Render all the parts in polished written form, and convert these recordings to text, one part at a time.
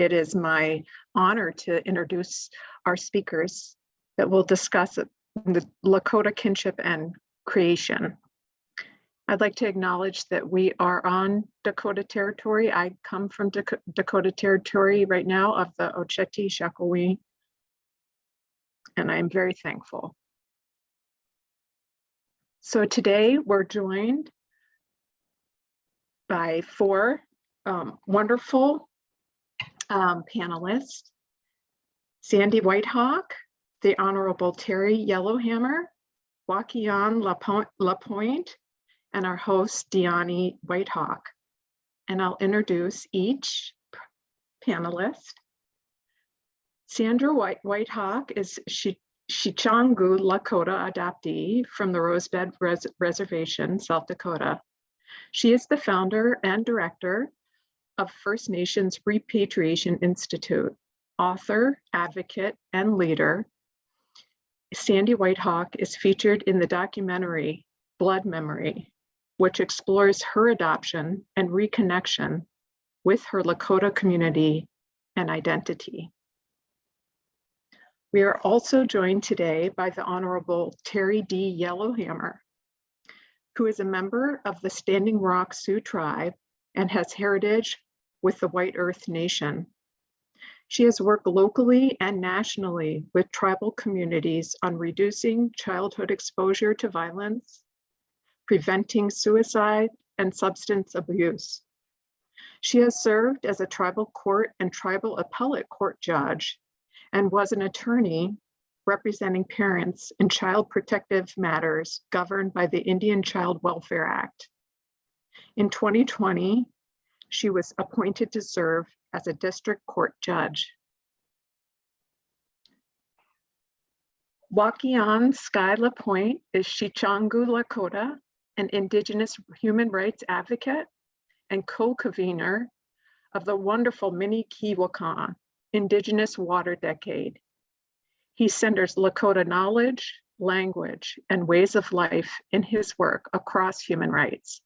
it is my honor to introduce our speakers that will discuss the Lakota kinship and creation. I'd like to acknowledge that we are on Dakota territory. I come from Dakota territory right now of the Očeti Šakowin, and I'm very thankful. So today we're joined by four wonderful panelists: Sandy White Hawk, the Honorable Terri Yellow Hammer, Wakinyan LaPointe, and our host, Dyani White Hawk. And I'll introduce each panelist. Sandra White Hawk is Shichangu Lakota adoptee from the Rosebud Reservation, South Dakota. She is the founder and director of First Nations Repatriation Institute, author, advocate, and leader. Sandy White Hawk is featured in the documentary Blood Memory, which explores her adoption and reconnection with her Lakota community and identity. We are also joined today by the Honorable Terri D. Yellow Hammer, who is a member of the Standing Rock Sioux tribe and has heritage with the White Earth Nation. She has worked locally and nationally with tribal communities on reducing childhood exposure to violence, preventing suicide, and substance abuse. She has served as a tribal court and tribal appellate court judge and was an attorney representing parents in child protective matters governed by the Indian Child Welfare Act. In 2020, she was appointed to serve as a district court judge. Wakinyan Sky LaPointe is Shichangu Lakota, an Indigenous human rights advocate and co-convener of the wonderful Minneapolis Indigenous Water Decade. He centers Lakota knowledge, language, and ways of life in his work across human rights,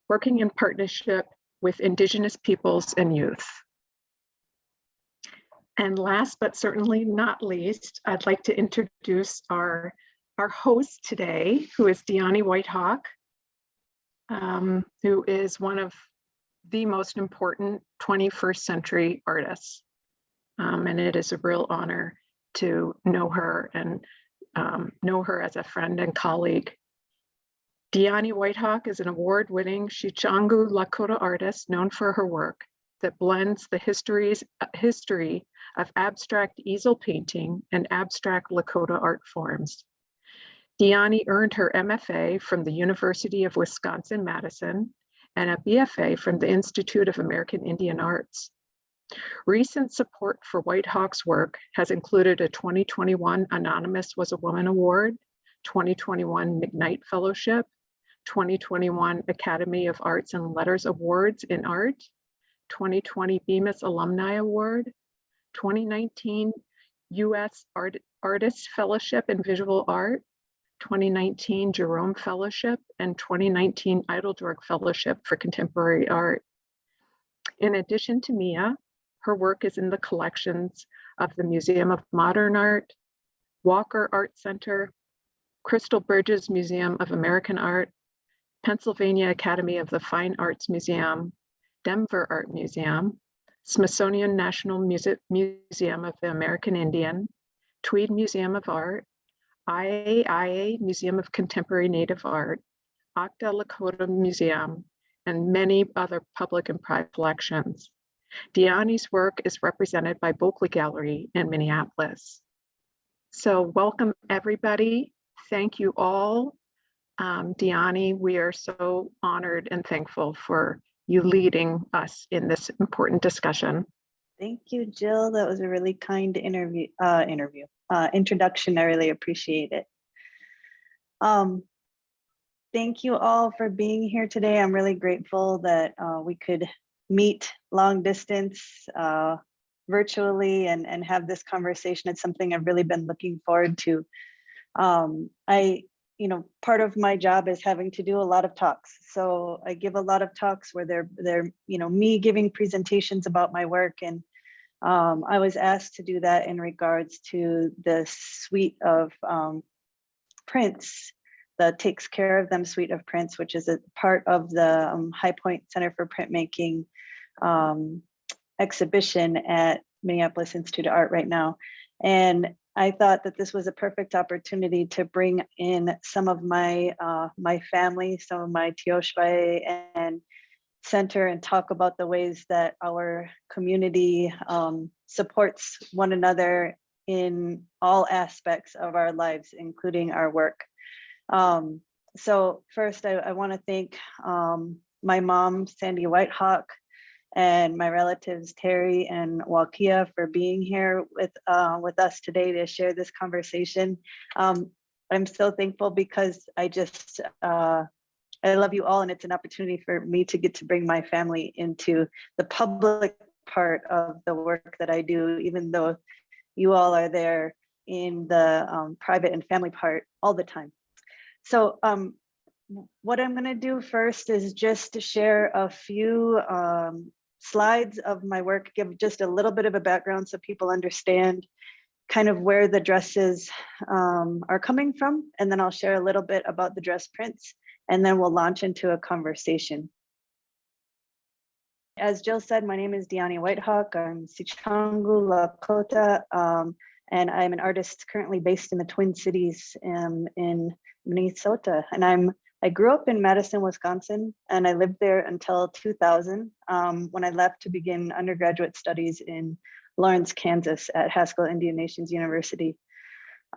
working in partnership with Indigenous peoples and youth. And last but certainly not least, I'd like to introduce our host today, who is Dyani White Hawk, who is one of the most important 21st century artists. And it is a real honor to know her and know her as a friend and colleague. Dyani White Hawk is an award-winning Shichangu Lakota artist known for her work that blends the history of abstract easel painting and abstract Lakota art forms. Dyani earned her MFA from the University of Wisconsin-Madison and a BFA from the Institute of American Indian Arts. Recent support for White Hawk's work has included a 2021 Anonymous Was a Woman Award, 2021 McKnight Fellowship, 2021 Academy of Arts and Letters Awards in Art, 2020 Bemis Alumni Award, 2019 U.S. Artist Fellowship in Visual Art, 2019 Jerome Fellowship, and 2019 Eiteldorf Fellowship for Contemporary Art. In addition to MIA, her work is in the collections of the Museum of Modern Art, Walker Art Center, Crystal Bridges Museum of American Art, Pennsylvania Academy of the Fine Arts Museum, Denver Art Museum, Smithsonian National Museum of the American Indian, Tweed Museum of Art, IAIA Museum of Contemporary Native Art, Okta Lakota Museum, and many other public and private collections. Dyani's work is represented by Wobley Gallery in Minneapolis. So welcome everybody. Thank you all. Dyani, we are so honored and thankful for you leading us in this important discussion. Thank you, Jill. That was a really kind introduction. I really appreciate it. Thank you all for being here today. I'm really grateful that we could meet long distance virtually and have this conversation. It's something I've really been looking forward to. I part of my job is having to do a lot of talks. So I give a lot of talks where they're me giving presentations about my work. And I was asked to do that in regards to the suite of prints, the Takes Care of Them suite of prints, which is a part of the High Point Center for Printmaking exhibition at Minneapolis Institute of Art right now. And I thought that this was a perfect opportunity to bring in some of my my family, some of my Tioshbai and center, and talk about the ways that our community supports one another in all aspects of our lives, including our work. So first, I want to thank my mom, Sandy White Hawk, and my relatives, Terri and Wakia, for being here with us today to share this conversation. I'm so thankful because I love you all, and it's an opportunity for me to get to bring my family into the public part of the work that I do, even though you all are there in the private and family part all the time. So what I'm going to do first is just to share a few slides of my work, give just a little bit of a background so people understand kind of where the dresses are coming from. And then I'll share a little bit about the dress prints, and then we'll launch into a conversation. As Jill said, my name is Dyani White Hawk. I'm Sichangu, Lakota, and I'm an artist currently based in the Twin Cities in Minnesota. And I grew up in Madison, Wisconsin, and I lived there until 2000 when I left to begin undergraduate studies in Lawrence, Kansas at Haskell Indian Nations University.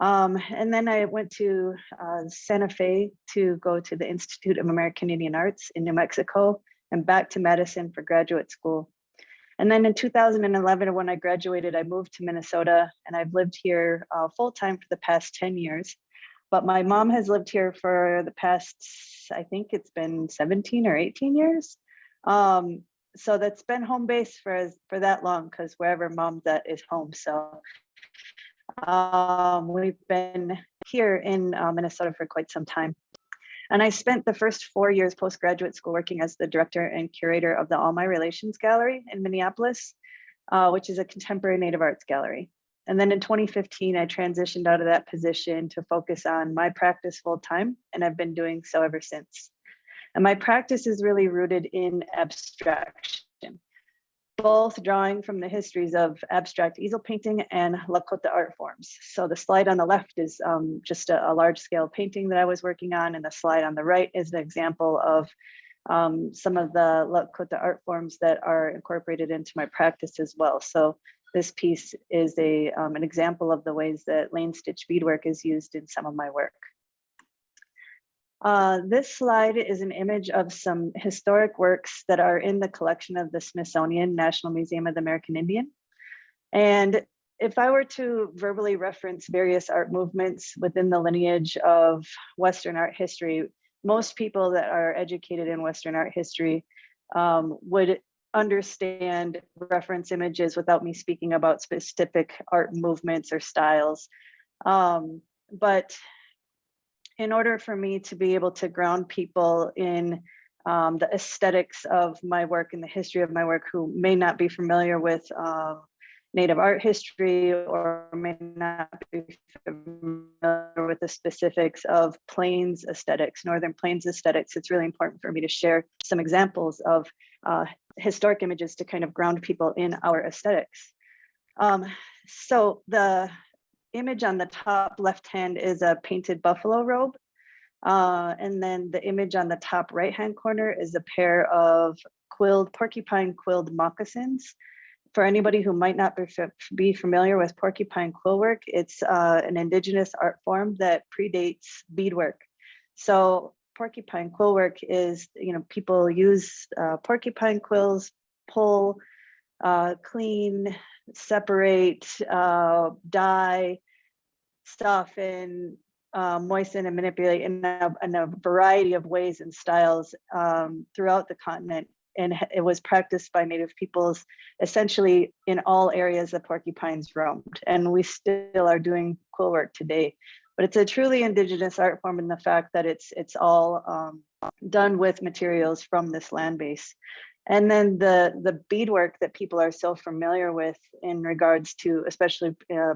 And then I went to Santa Fe to go to the Institute of American Indian Arts in New Mexico, and back to Madison for graduate school. And then in 2011, when I graduated, I moved to Minnesota, and I've lived here full-time for the past 10 years. But my mom has lived here for the past, I think it's been 17 or 18 years. So that's been home base for that long, because wherever mom's at is home. So we've been here in Minnesota for quite some time. And I spent the first 4 years postgraduate school working as the director and curator of the All My Relations Gallery in Minneapolis, which is a contemporary Native arts gallery. And then in 2015, I transitioned out of that position to focus on my practice full time, and I've been doing so ever since. And my practice is really rooted in abstraction, both drawing from the histories of abstract easel painting and Lakota art forms. So the slide on the left is just a large scale painting that I was working on, and the slide on the right is an example of some of the Lakota art forms that are incorporated into my practice as well. So this piece is an example of the ways that lane stitch beadwork is used in some of my work. This slide is an image of some historic works that are in the collection of the Smithsonian National Museum of the American Indian. And if I were to verbally reference various art movements within the lineage of Western art history, most people that are educated in Western art history would understand reference images without me speaking about specific art movements or styles. But in order for me to be able to ground people in the aesthetics of my work and the history of my work who may not be familiar with Native art history, or may not be familiar with the specifics of Plains aesthetics, Northern Plains aesthetics, it's really important for me to share some examples of historic images to kind of ground people in our aesthetics. So the image on the top left hand is a painted buffalo robe. And then the image on the top right hand corner is a pair of porcupine quilled moccasins. For anybody who might not be familiar with porcupine quill work, it's an indigenous art form that predates beadwork. So porcupine quill work is, people use porcupine quills, pull, clean, separate, dye, soften, moisten, and manipulate in a variety of ways and styles throughout the continent. And it was practiced by Native peoples essentially in all areas that porcupines roamed. And we still are doing quill work today But it's a truly indigenous art form in the fact that it's all done with materials from this land base. And then the beadwork that people are so familiar with in regards to especially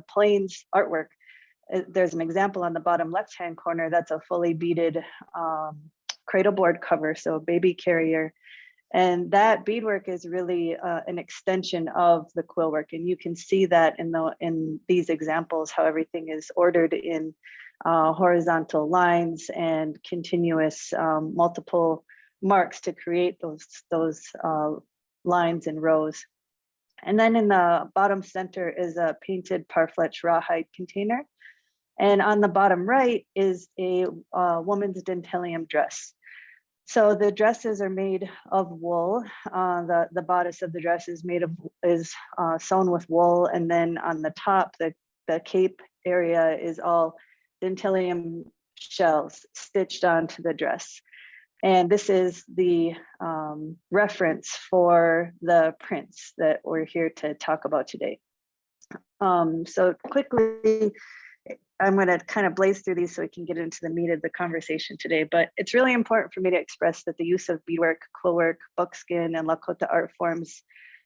Plains artwork. There's an example on the bottom left-hand corner that's a fully beaded cradle board cover, so baby carrier. And that beadwork is really an extension of the quill work. And you can see that in these examples, how everything is ordered in horizontal lines and continuous multiple marks to create those lines and rows. And then in the bottom center is a painted parfleche rawhide container. And on the bottom right is a woman's dentalium dress. So the dresses are made of wool. The bodice of the dress is sewn with wool, and then on the top, the cape area is all dentalium shells stitched onto the dress. And this is the reference for the prints that we're here to talk about today. So quickly, I'm going to kind of blaze through these so we can get into the meat of the conversation today. But it's really important for me to express that the use of beadwork, quillwork, buckskin, and Lakota art forms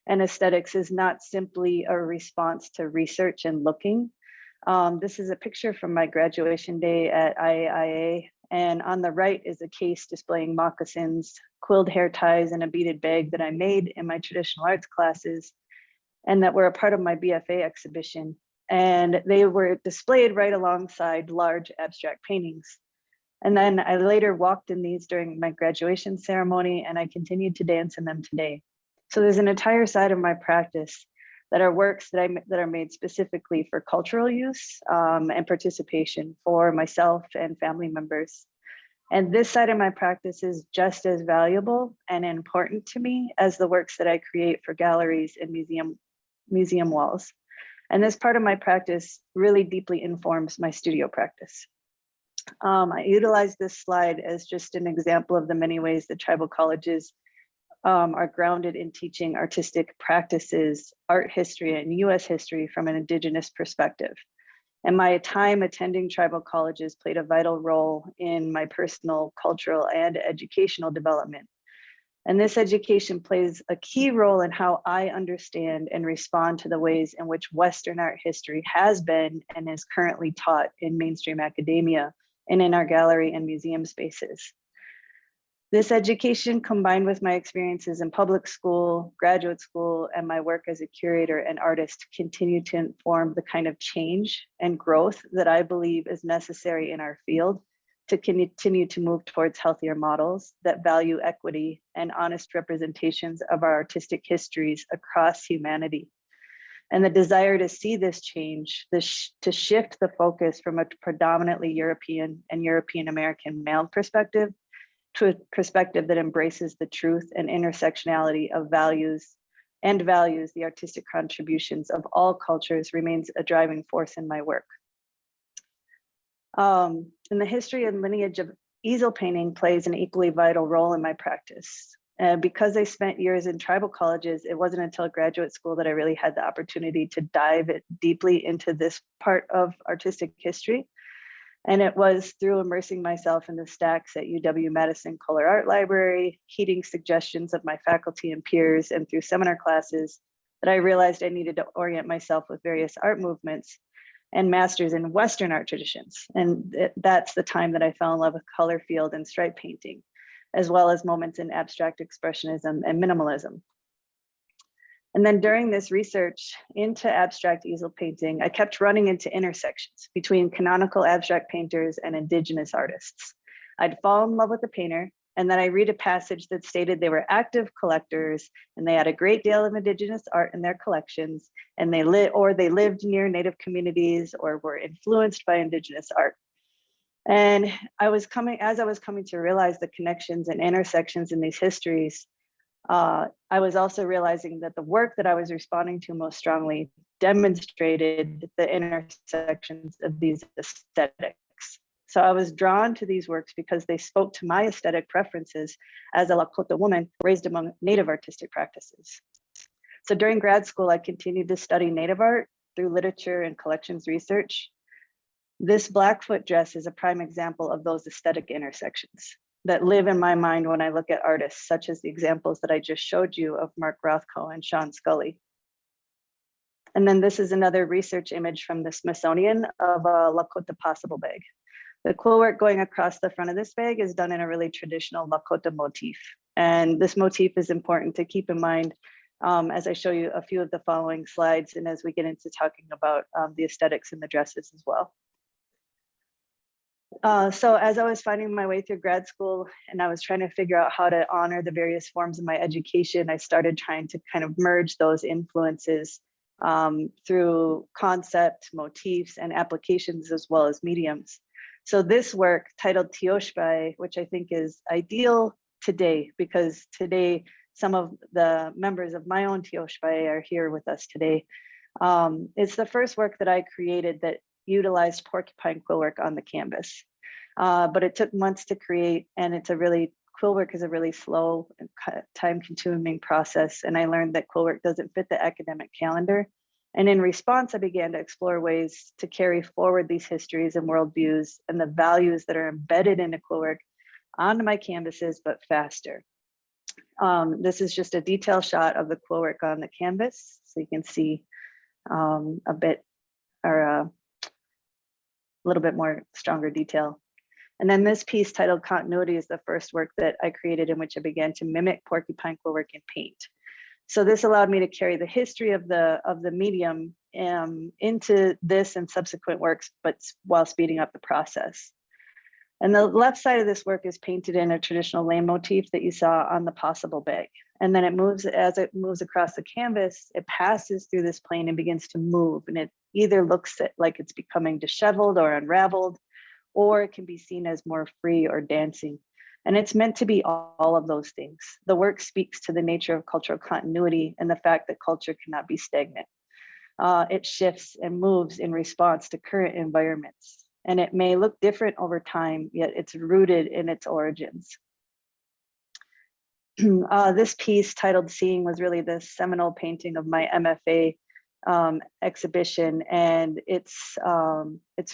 and aesthetics is not simply a response to research and looking. This is a picture from my graduation day at IAIA. And on the right is a case displaying moccasins, quilled hair ties, and a beaded bag that I made in my traditional arts classes and that were a part of my BFA exhibition. And they were displayed right alongside large abstract paintings. And then I later walked in these during my graduation ceremony, and I continued to dance in them today. So there's an entire side of my practice that are works that are made specifically for cultural use and participation for myself and family members. And this side of my practice is just as valuable and important to me as the works that I create for galleries and museum walls. And this part of my practice really deeply informs my studio practice. I utilize this slide as just an example of the many ways that tribal colleges are grounded in teaching artistic practices, art history, and US history from an Indigenous perspective. And my time attending tribal colleges played a vital role in my personal, cultural, and educational development. And this education plays a key role in how I understand and respond to the ways in which Western art history has been and is currently taught in mainstream academia and in our gallery and museum spaces. This education, combined with my experiences in public school, graduate school, and my work as a curator and artist, continue to inform the kind of change and growth that I believe is necessary in our field to continue to move towards healthier models that value equity and honest representations of our artistic histories across humanity. And the desire to see this change, to shift the focus from a predominantly European and European American male perspective to a perspective that embraces the truth and intersectionality of values and values the artistic contributions of all cultures remains a driving force in my work. And the history and lineage of easel painting plays an equally vital role in my practice. Because I spent years in tribal colleges, it wasn't until graduate school that I really had the opportunity to dive deeply into this part of artistic history. And it was through immersing myself in the stacks at UW-Madison Color Art Library, heeding suggestions of my faculty and peers, and through seminar classes that I realized I needed to orient myself with various art movements and masters in Western art traditions. And that's the time that I fell in love with color field and stripe painting, as well as moments in abstract expressionism and minimalism. And then during this research into abstract easel painting, I kept running into intersections between canonical abstract painters and Indigenous artists. I'd fall in love with a painter, and then I read a passage that stated they were active collectors and they had a great deal of Indigenous art in their collections, and they lived near Native communities or were influenced by Indigenous art. And as I was coming to realize the connections and intersections in these histories, I was also realizing that the work that I was responding to most strongly demonstrated the intersections of these aesthetics. So I was drawn to these works because they spoke to my aesthetic preferences as a Lakota woman raised among Native artistic practices. So during grad school, I continued to study Native art through literature and collections research. This Blackfoot dress is a prime example of those aesthetic intersections that live in my mind when I look at artists, such as the examples that I just showed you of Mark Rothko and Sean Scully. And then this is another research image from the Smithsonian of a Lakota possible bag. The quill work going across the front of this bag is done in a really traditional Lakota motif. And this motif is important to keep in mind as I show you a few of the following slides and as we get into talking about the aesthetics in the dresses as well. So as I was finding my way through grad school and I was trying to figure out how to honor the various forms of my education, I started trying to kind of merge those influences through concept, motifs, and applications as well as mediums. So this work titled Tioshpai, which I think is ideal today because today some of the members of my own Tioshpai are here with us today. It's the first work that I created that utilized porcupine quill work on the canvas. But it took months to create, and quill work is a really slow and time-consuming process. And I learned that quill work doesn't fit the academic calendar. And in response, I began to explore ways to carry forward these histories and worldviews and the values that are embedded into quill work onto my canvases, but faster. This is just a detail shot of the quill work on the canvas, so you can see a bit or a little bit more stronger detail. And then this piece titled Continuity is the first work that I created in which I began to mimic porcupine quill work in paint. So this allowed me to carry the history of the medium into this and subsequent works, but while speeding up the process. And the left side of this work is painted in a traditional lame motif that you saw on the possible bag. And then as it moves across the canvas, it passes through this plane and begins to move. And it either looks like it's becoming disheveled or unraveled, or it can be seen as more free or dancing. And it's meant to be all of those things. The work speaks to the nature of cultural continuity and the fact that culture cannot be stagnant. It shifts and moves in response to current environments. And it may look different over time, yet it's rooted in its origins. This piece titled Seeing was really the seminal painting of my MFA exhibition. And it's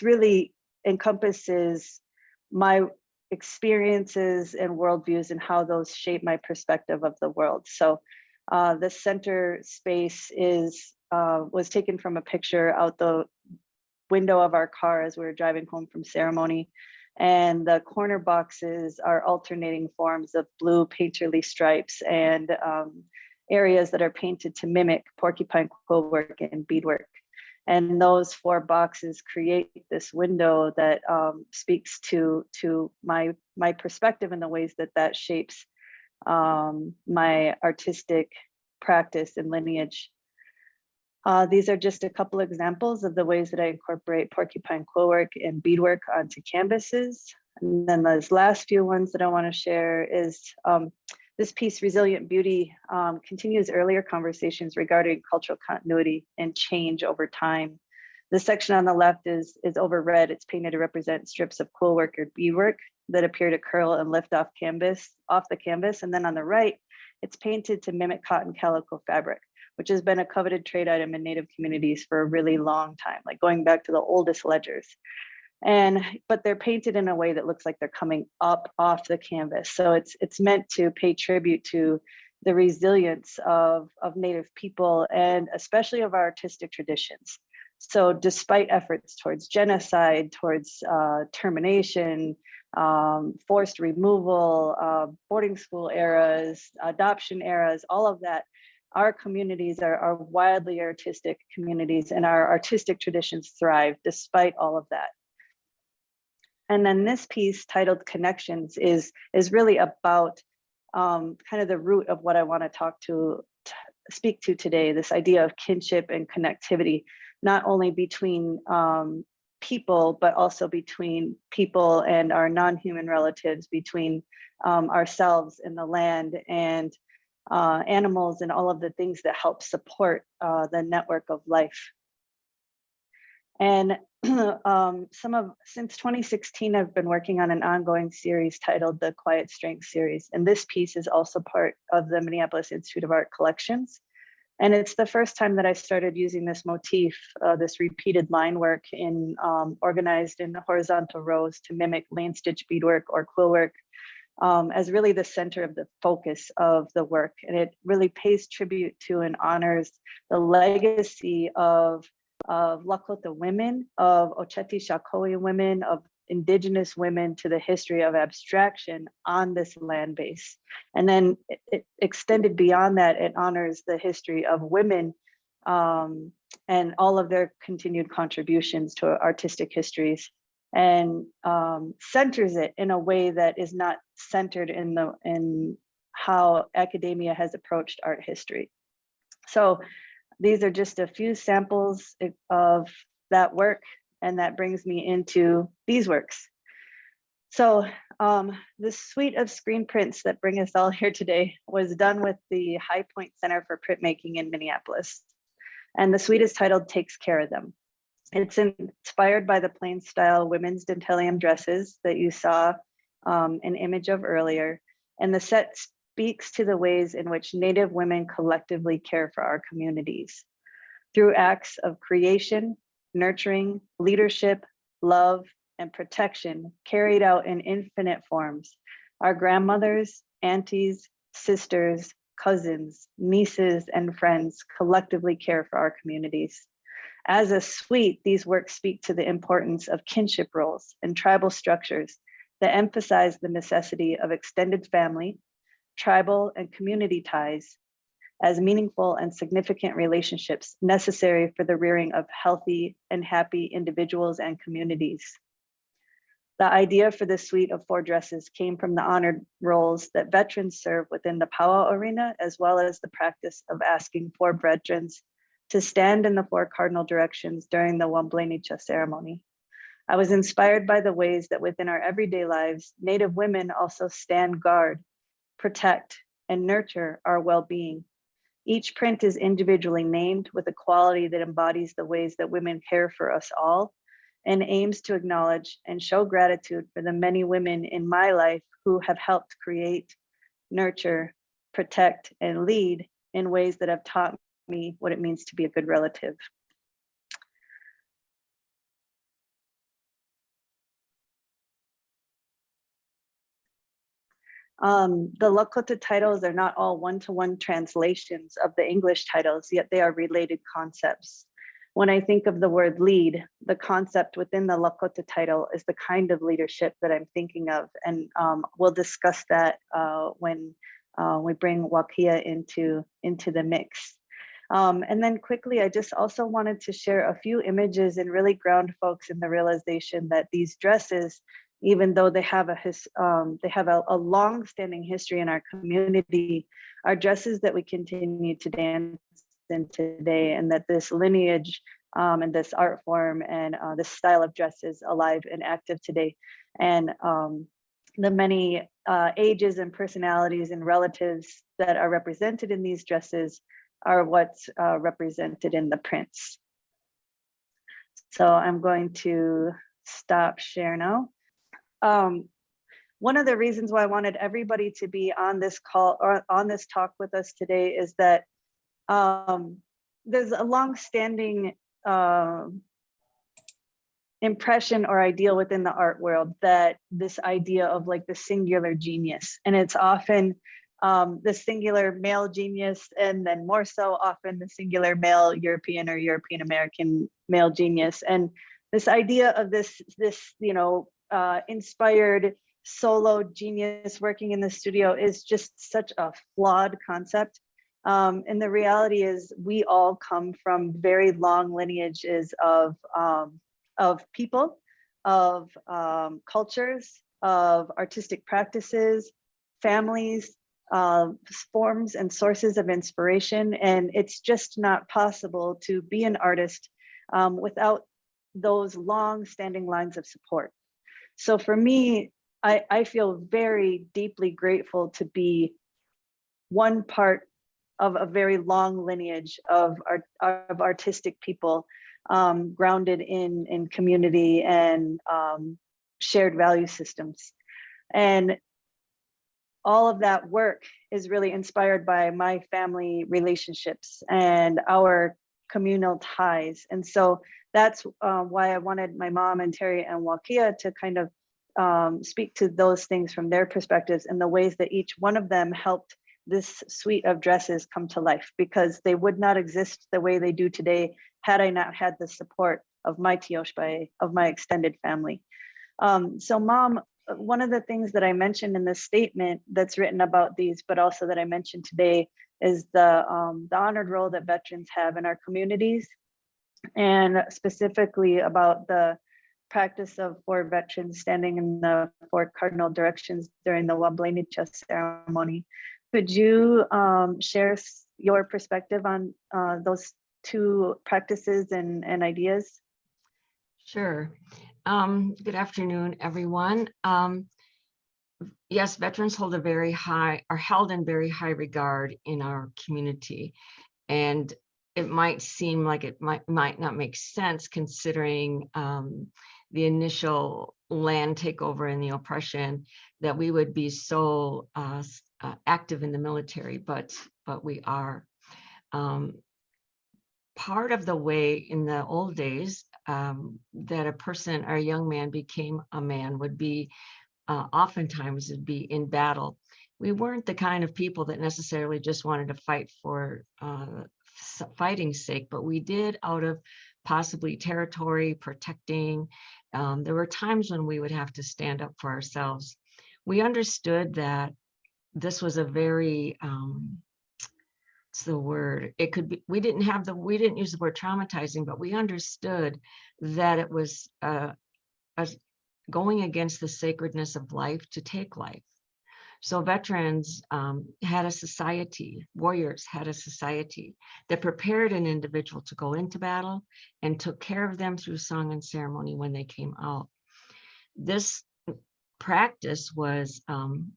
really encompasses my experiences and worldviews and how those shape my perspective of the world. So the center space was taken from a picture out the window of our car as we were driving home from ceremony. And the corner boxes are alternating forms of blue painterly stripes and areas that are painted to mimic porcupine quill work and beadwork. And those 4 boxes create this window that speaks to my perspective and the ways that shapes my artistic practice and lineage. These are just a couple examples of the ways that I incorporate porcupine quill work and beadwork onto canvases. And then those last few ones that I want to share is this piece, Resilient Beauty, continues earlier conversations regarding cultural continuity and change over time. The section on the left is over red. It's painted to represent strips of quill work or beadwork that appear to curl and lift off the canvas. And then on the right, it's painted to mimic cotton calico fabric, which has been a coveted trade item in Native communities for a really long time, like going back to the oldest ledgers. But they're painted in a way that looks like they're coming up off the canvas. So it's meant to pay tribute to the resilience of Native people and especially of our artistic traditions. So despite efforts towards genocide, towards termination, forced removal, boarding school eras, adoption eras, all of that, our communities are wildly artistic communities and our artistic traditions thrive despite all of that. And then this piece titled Connections is really about kind of the root of what I want to speak to today, this idea of kinship and connectivity, not only between people, but also between people and our non-human relatives, between ourselves and the land and animals and all of the things that help support the network of life. And since 2016, I've been working on an ongoing series titled the Quiet Strength series. And this piece is also part of the Minneapolis Institute of Art collections. And it's the first time that I started using this motif, this repeated line work in organized in horizontal rows to mimic lane stitch beadwork or quill work as really the center of the focus of the work. And it really pays tribute to and honors the legacy of Lakota women, of Očeti Šakowin women, of Indigenous women, to the history of abstraction on this land base. And then it extended beyond that, it honors the history of women and all of their continued contributions to artistic histories, and centers it in a way that is not centered in how academia has approached art history. So these are just a few samples of that work, and that brings me into these works. So this suite of screen prints that bring us all here today was done with the High Point Center for Printmaking in Minneapolis. And the suite is titled Takes Care of Them. It's inspired by the plain style women's dentillium dresses that you saw an image of earlier. And the set speaks to the ways in which Native women collectively care for our communities through acts of creation, nurturing, leadership, love, and protection carried out in infinite forms. Our grandmothers, aunties, sisters, cousins, nieces, and friends collectively care for our communities. As a suite, these works speak to the importance of kinship roles and tribal structures that emphasize the necessity of extended family, tribal, and community ties as meaningful and significant relationships necessary for the rearing of healthy and happy individuals and communities. The idea for this suite of 4 dresses came from the honored roles that veterans serve within the powwow arena, as well as the practice of asking 4 veterans to stand in the 4 cardinal directions during the Wobley ceremony. I was inspired by the ways that within our everyday lives, Native women also stand guard, protect, and nurture our well-being. Each print is individually named with a quality that embodies the ways that women care for us all, and aims to acknowledge and show gratitude for the many women in my life who have helped create, nurture, protect, and lead in ways that have taught me what it means to be a good relative. The Lakota titles are not all one-to-one translations of the English titles, yet they are related concepts. When I think of the word lead, the concept within the Lakota title is the kind of leadership that I'm thinking of, and we'll discuss that when we bring Wakia into the mix. And then quickly, I just also wanted to share a few images and really ground folks in the realization that these dresses, even though they have a long-standing history in our community, are dresses that we continue to dance in today, and that this lineage and this art form and this style of dress is alive and active today. And the many ages and personalities and relatives that are represented in these dresses are what's represented in the prints. So I'm going to stop share now. One of the reasons why I wanted everybody to be on this call or on this talk with us today is that there's a long-standing impression or ideal within the art world that this idea of like the singular genius, and it's often the singular male genius, and then more so often the singular male European or European American male genius. And this idea of this inspired solo genius working in the studio is just such a flawed concept. And the reality is we all come from very long lineages of people, of cultures, of artistic practices, families, forms and sources of inspiration. And it's just not possible to be an artist without those long-standing lines of support. So for me, I feel very deeply grateful to be one part of a very long lineage of artistic people grounded in community and shared value systems. And all of that work is really inspired by my family relationships and our communal ties. And so that's why I wanted my mom and Terri and Wakia to kind of speak to those things from their perspectives and the ways that each one of them helped this suite of dresses come to life, because they would not exist the way they do today had I not had the support of my tioshpai, of my extended family. So Mom, one of the things that I mentioned in the statement that's written about these, but also that I mentioned today, is the honored role that veterans have in our communities, and specifically about the practice of 4 veterans standing in the 4 cardinal directions during the Wobley ceremony. Could you share your perspective on those 2 practices and ideas? Sure. Good afternoon, everyone. Yes, veterans are held in very high regard in our community. And it might seem like it might not make sense considering the initial land takeover and the oppression that we would be so active in the military, but we are. Part of the way in the old days that a person or a young man became a man would be oftentimes would be in battle. We weren't the kind of people that necessarily just wanted to fight for fighting's sake, but we did out of possibly territory, protecting. There were times when we would have to stand up for ourselves. We understood that this was a very, what's the word? It could be, we didn't use the word traumatizing, but we understood that it was going against the sacredness of life to take life. So veterans had a society, warriors had a society that prepared an individual to go into battle and took care of them through song and ceremony when they came out. This practice was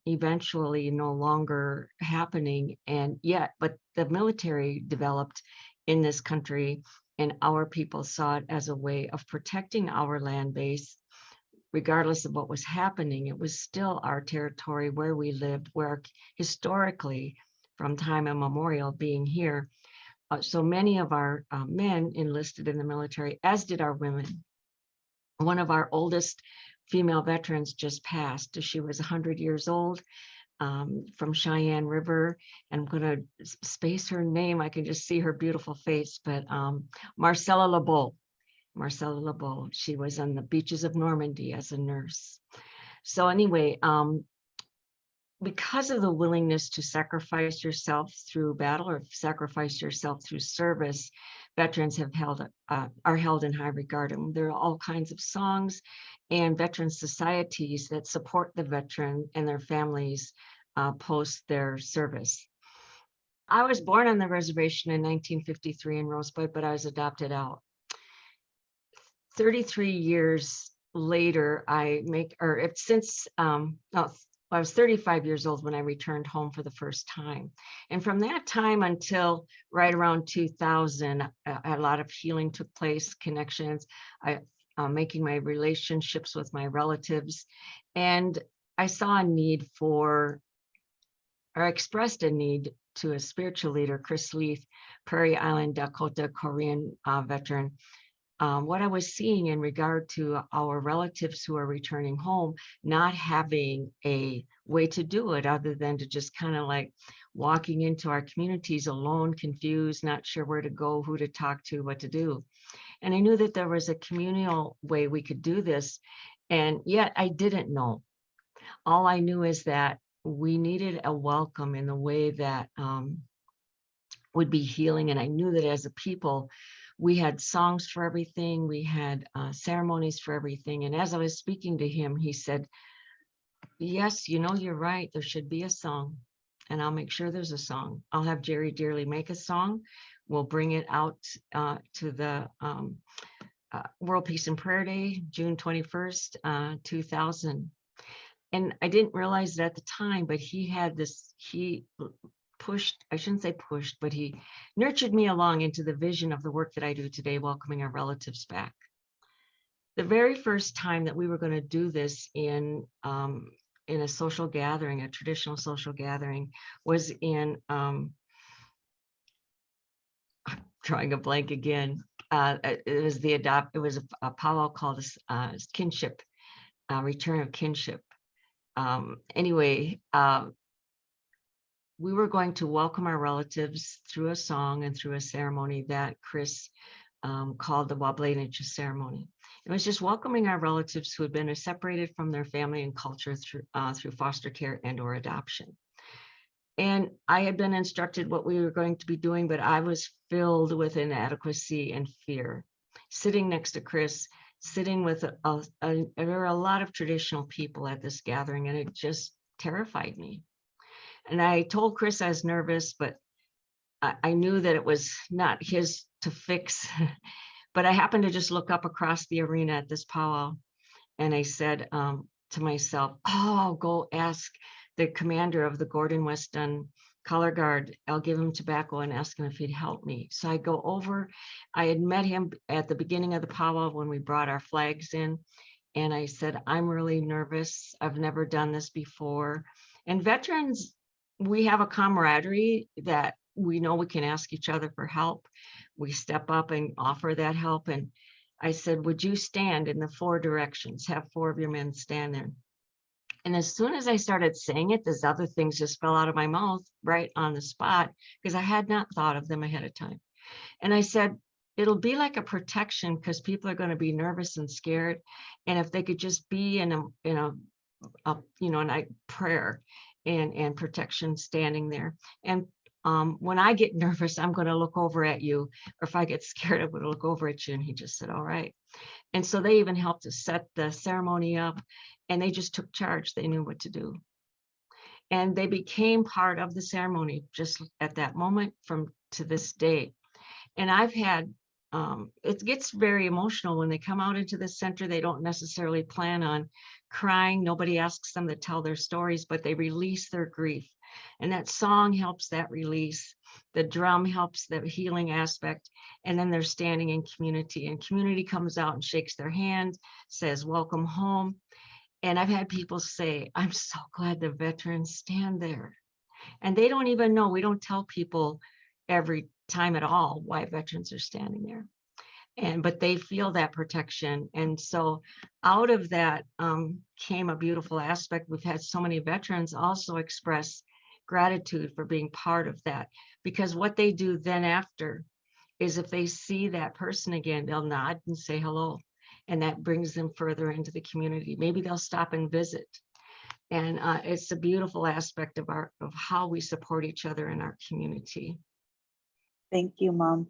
eventually no longer happening, but the military developed in this country, and our people saw it as a way of protecting our land base. Regardless of what was happening, it was still our territory where we lived, where historically, from time immemorial, being here. So many of our men enlisted in the military, as did our women. One of our oldest female veterans just passed. She was 100 years old, from Cheyenne River. And I'm going to space her name. I can just see her beautiful face, but Marcella LeBeau. Marcella LeBeau. She was on the beaches of Normandy as a nurse. So anyway, because of the willingness to sacrifice yourself through battle or sacrifice yourself through service, veterans are held in high regard. And there are all kinds of songs and veteran societies that support the veteran and their families post their service. I was born on the reservation in 1953 in Rosebud, but I was adopted out. 33 years later, I was 35 years old when I returned home for the first time. And from that time until right around 2000, a lot of healing took place, connections, making my relationships with my relatives. And I saw a need expressed a need to a spiritual leader, Chris Leith, Prairie Island, Dakota, Korean veteran. What I was seeing in regard to our relatives who are returning home, not having a way to do it other than to just kind of like walking into our communities alone, confused, not sure where to go, who to talk to, what to do. And I knew that there was a communal way we could do this, and yet I didn't know. All I knew is that we needed a welcome in the way that would be healing, and I knew that as a people, we had songs for everything. We had ceremonies for everything. And as I was speaking to him, he said, yes, you're right. There should be a song, and I'll make sure there's a song. I'll have Jerry Dearly make a song. We'll bring it out to the World Peace and Prayer Day, June 21st, 2000. And I didn't realize it at the time, but he pushed, I shouldn't say pushed, but he nurtured me along into the vision of the work that I do today, welcoming our relatives back. The very first time that we were going to do this in in a social gathering, a traditional social gathering, was in, I'm drawing a blank again. It was it was a powwow called kinship, return of kinship. Anyway, we were going to welcome our relatives through a song and through a ceremony that Chris called the Wobley ceremony. It was just welcoming our relatives who had been separated from their family and culture through foster care and or adoption. And I had been instructed what we were going to be doing, but I was filled with inadequacy and fear. Sitting next to Chris, sitting with there were a lot of traditional people at this gathering, and it just terrified me. And I told Chris I was nervous, but I knew that it was not his to fix. But I happened to just look up across the arena at this powwow, and I said to myself, oh, I'll go ask the commander of the Gordon West Dunn Color Guard. I'll give him tobacco and ask him if he'd help me. So I go over. I had met him at the beginning of the powwow when we brought our flags in. And I said, I'm really nervous. I've never done this before. And veterans, we have a camaraderie that we know we can ask each other for help. We step up and offer that help. And I said, would you stand in the 4 directions? Have 4 of your men stand there. And as soon as I started saying it, these other things just fell out of my mouth right on the spot, because I had not thought of them ahead of time. And I said, it'll be like a protection, because people are going to be nervous and scared. And if they could just be in a prayer and protection standing there. And when I get nervous, I'm going to look over at you. Or if I get scared, I'm going to look over at you. And he just said, all right. And so they even helped to set the ceremony up, and they just took charge. They knew what to do. And they became part of the ceremony just at that moment to this day. And I've had, it gets very emotional when they come out into the center. They don't necessarily plan on crying. Nobody asks them to tell their stories, but they release their grief. And that song helps that release. The drum helps the healing aspect. And then they're standing in community, and community comes out and shakes their hand, says, welcome home. And I've had people say, I'm so glad the veterans stand there. And they don't even know. We don't tell people every time at all why veterans are standing there. But they feel that protection. And so out of that came a beautiful aspect. We've had so many veterans also express gratitude for being part of that, because what they do then after is, if they see that person again, they'll nod and say hello, and that brings them further into the community. Maybe they'll stop and visit. And it's a beautiful aspect of how we support each other in our community. Thank you, Mom.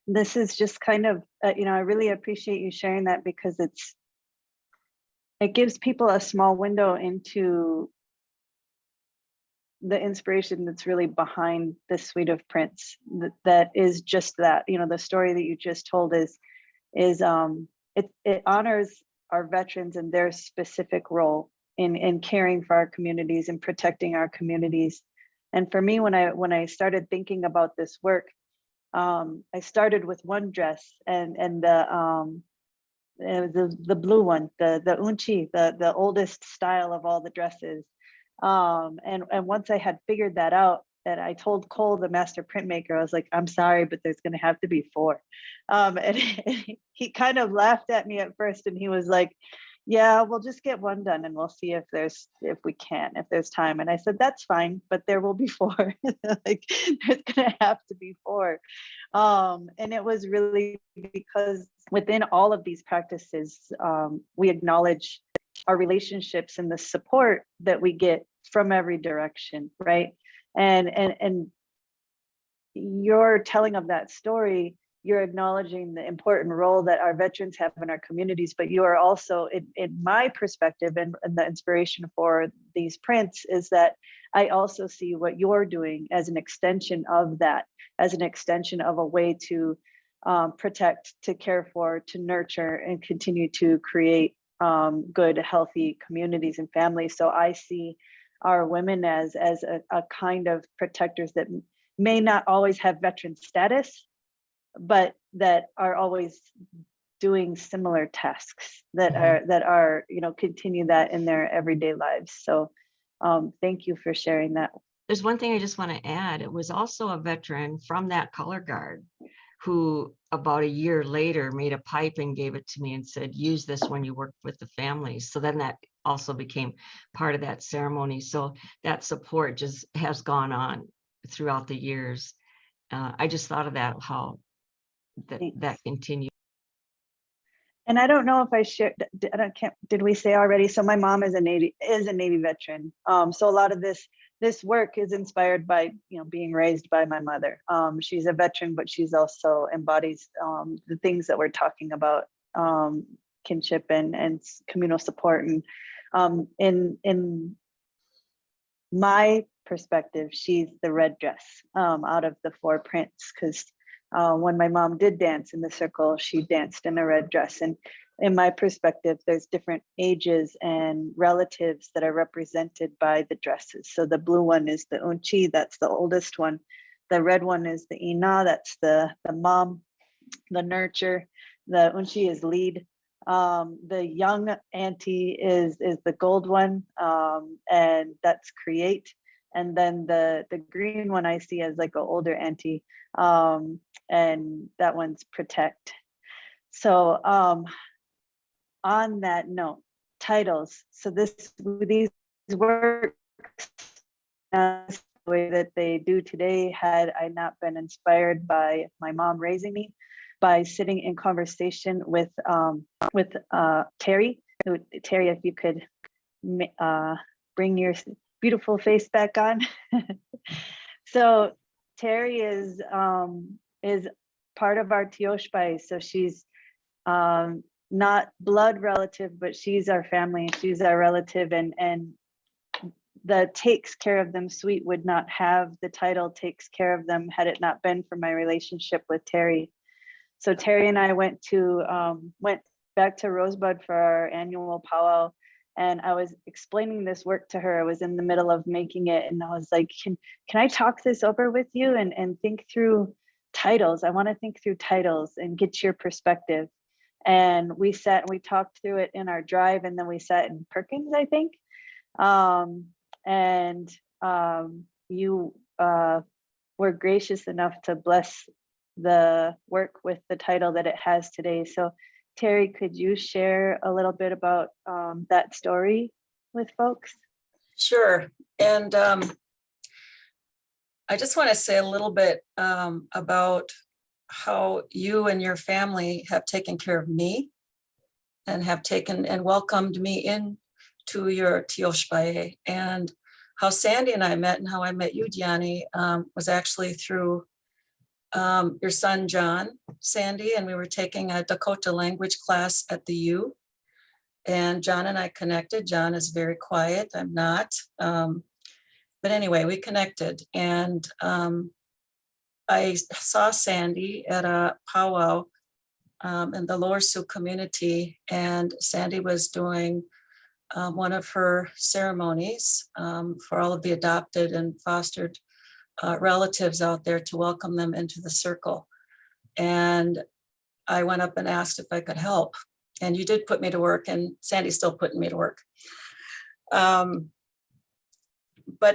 This is just kind of, I really appreciate you sharing that, because it gives people a small window into the inspiration that's really behind this suite of prints. That is just that, the story that you just told it honors our veterans and their specific role in caring for our communities and protecting our communities. And for me, when I started thinking about this work, I started with one dress, and the blue one, the unchi, the oldest style of all the dresses. And once I had figured that out, and I told Cole, the master printmaker, I was like, I'm sorry, but there's going to have to be 4. And he kind of laughed at me at first, and he was like, yeah, we'll just get 1 done, and we'll see if there's time. And I said, that's fine, but there will be 4. Like, there's going to have to be 4. And it was really because within all of these practices, we acknowledge our relationships and the support that we get from every direction, right? And your telling of that story, you're acknowledging the important role that our veterans have in our communities, but you are also, in my perspective, and the inspiration for these prints is that I also see what you're doing as an extension of that, as an extension of a way to protect, to care for, to nurture, and continue to create good, healthy communities and families. So I see our women as a kind of protectors that may not always have veteran status, but that are always doing similar tasks that are, you know, continue that in their everyday lives. So thank you for sharing that. There's one thing I just want to add. It was also a veteran from that color guard who about a year later made a pipe and gave it to me and said, use this when you work with the families. So then that also became part of that ceremony. So that support just has gone on throughout the years. I just thought of that, how that continued. And I don't know if I shared, did we say already? So my mom is a Navy veteran. So a lot of this work is inspired by, you know, being raised by my mother. She's a veteran, but she's also embodies the things that we're talking about, kinship and communal support. And in my perspective, she's the red dress out of the 4 prints, because when my mom did dance in the circle, she danced in a red dress. And in my perspective, there's different ages and relatives that are represented by the dresses. So the blue one is the Unchi, that's the oldest one. The red one is the Ina, that's the mom, the nurture. The Unchi is lead. The young auntie is the gold one, and that's create. And then the green one I see as like an older auntie, and that one's protect. So on that note, titles. So these works, the way that they do today, had I not been inspired by my mom raising me, by sitting in conversation with Terri. Terri, if you could bring your beautiful face back on. So Terri is part of our Tioshpai. So she's not blood relative, but she's our family. She's our relative, and the takes care of them suite would not have the title takes care of them had it not been for my relationship with Terri. So Terri and I went back to Rosebud for our annual powwow, and I was explaining this work to her. I was in the middle of making it, and I was like, can I talk this over with you and think through titles? I want to think through titles and get your perspective. And we sat and we talked through it in our drive, and then we sat in Perkins, I think. You were gracious enough to bless the work with the title that it has today. So Terri, could you share a little bit about that story with folks? Sure. And I just want to say a little bit about how you and your family have taken care of me and have taken and welcomed me into your Tioshpai, and how Sandy and I met, and how I met you, Diany, was actually through your son, John, Sandy, and we were taking a Dakota language class at the U, and John and I connected. John is very quiet, I'm not, but anyway, we connected, and I saw Sandy at a powwow in the Lower Sioux community, and Sandy was doing one of her ceremonies for all of the adopted and fostered relatives out there to welcome them into the circle. And I went up and asked if I could help. And you did put me to work, and Sandy's still putting me to work. But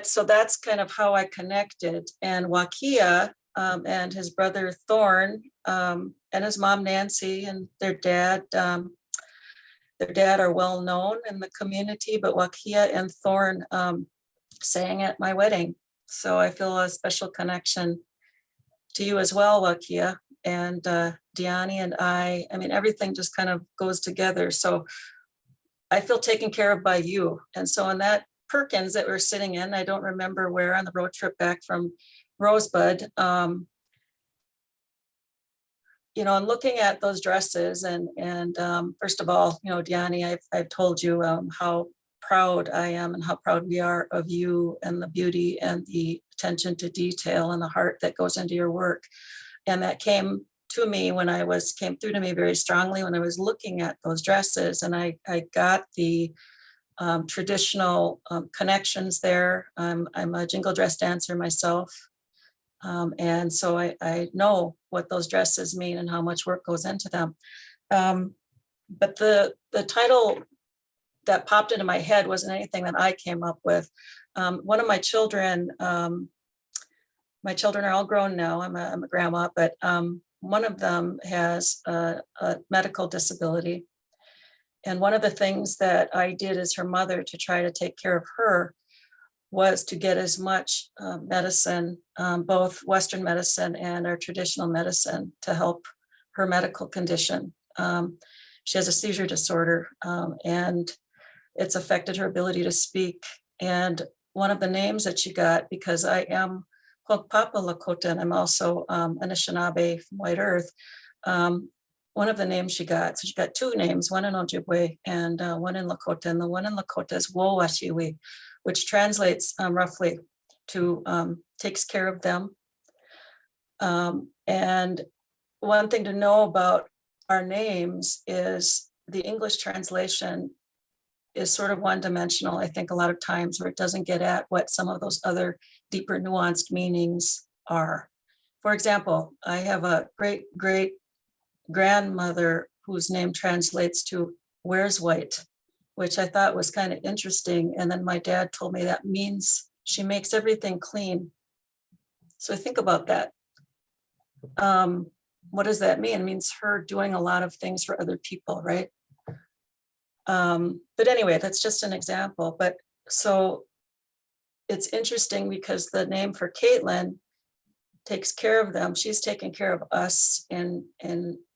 so that's kind of how I connected. And Wakia and his brother Thorn and his mom Nancy and their dad are well known in the community, but Wakia and Thorn sang at my wedding. So I feel a special connection to you as well, Wakia, and Diany and I mean, everything just kind of goes together. So I feel taken care of by you. And so in that Perkins that we're sitting in, I don't remember where, on the road trip back from Rosebud, you know, and looking at those dresses, and first of all, you know, Diany, I've told you how proud I am and how proud we are of you and the beauty and the attention to detail and the heart that goes into your work. And that came to me came through to me very strongly when I was looking at those dresses, and I got the traditional connections there. I'm a jingle dress dancer myself. And so I know what those dresses mean and how much work goes into them. But the title that popped into my head wasn't anything that I came up with. One of my children are all grown now. I'm a grandma, but one of them has a medical disability. And one of the things that I did as her mother to try to take care of her was to get as much medicine, both Western medicine and our traditional medicine, to help her medical condition. She has a seizure disorder, and it's affected her ability to speak. And one of the names that she got, because I am Papa Lakota, and I'm also an Anishinaabe from White Earth, one of the names she got, so she got two names, one in Ojibwe and one in Lakota, and the one in Lakota is Wowashiwi, which translates roughly to takes care of them. And one thing to know about our names is the English translation is sort of one-dimensional, I think, a lot of times, where it doesn't get at what some of those other deeper nuanced meanings are. For example, I have a great grandmother whose name translates to "Where's White," which I thought was kind of interesting. And then my dad told me that means she makes everything clean. So think about that. What does that mean? It means her doing a lot of things for other people, right? But anyway, that's just an example. But so it's interesting because the name for Caitlin takes care of them. She's taking care of us, and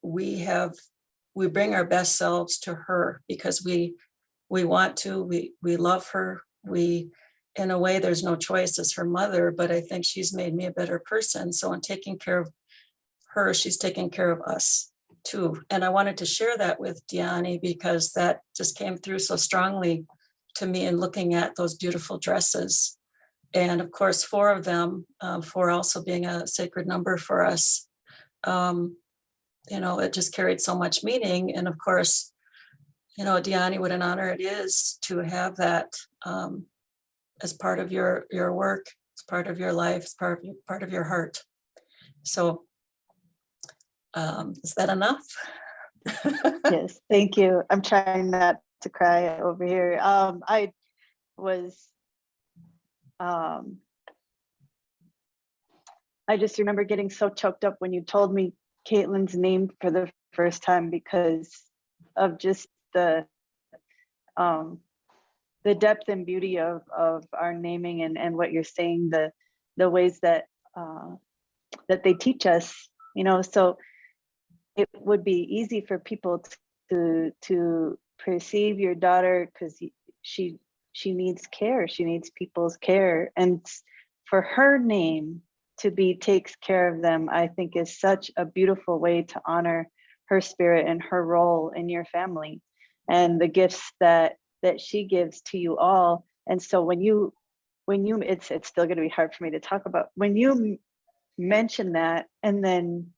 we bring our best selves to her because we want to, we love her. We, in a way, there's no choice as her mother, but I think she's made me a better person. So in taking care of her, she's taking care of us too. And I wanted to share that with Diany because that just came through so strongly to me in looking at those beautiful dresses. And of course, 4 of them, 4 also being a sacred number for us, it just carried so much meaning. And of course, Diany, what an honor it is to have that as part of your work, as part of your life, as part of your heart. So is that enough? Yes, thank you. I'm trying not to cry over here. I just remember getting so choked up when you told me Caitlin's name for the first time because of just the depth and beauty of our naming and what you're saying, the ways that that they teach us, so it would be easy for people to perceive your daughter because she needs care, she needs people's care, and for her name to be takes care of them, I think is such a beautiful way to honor her spirit and her role in your family and the gifts that she gives to you all. And so when you it's still going to be hard for me to talk about when you mention that and then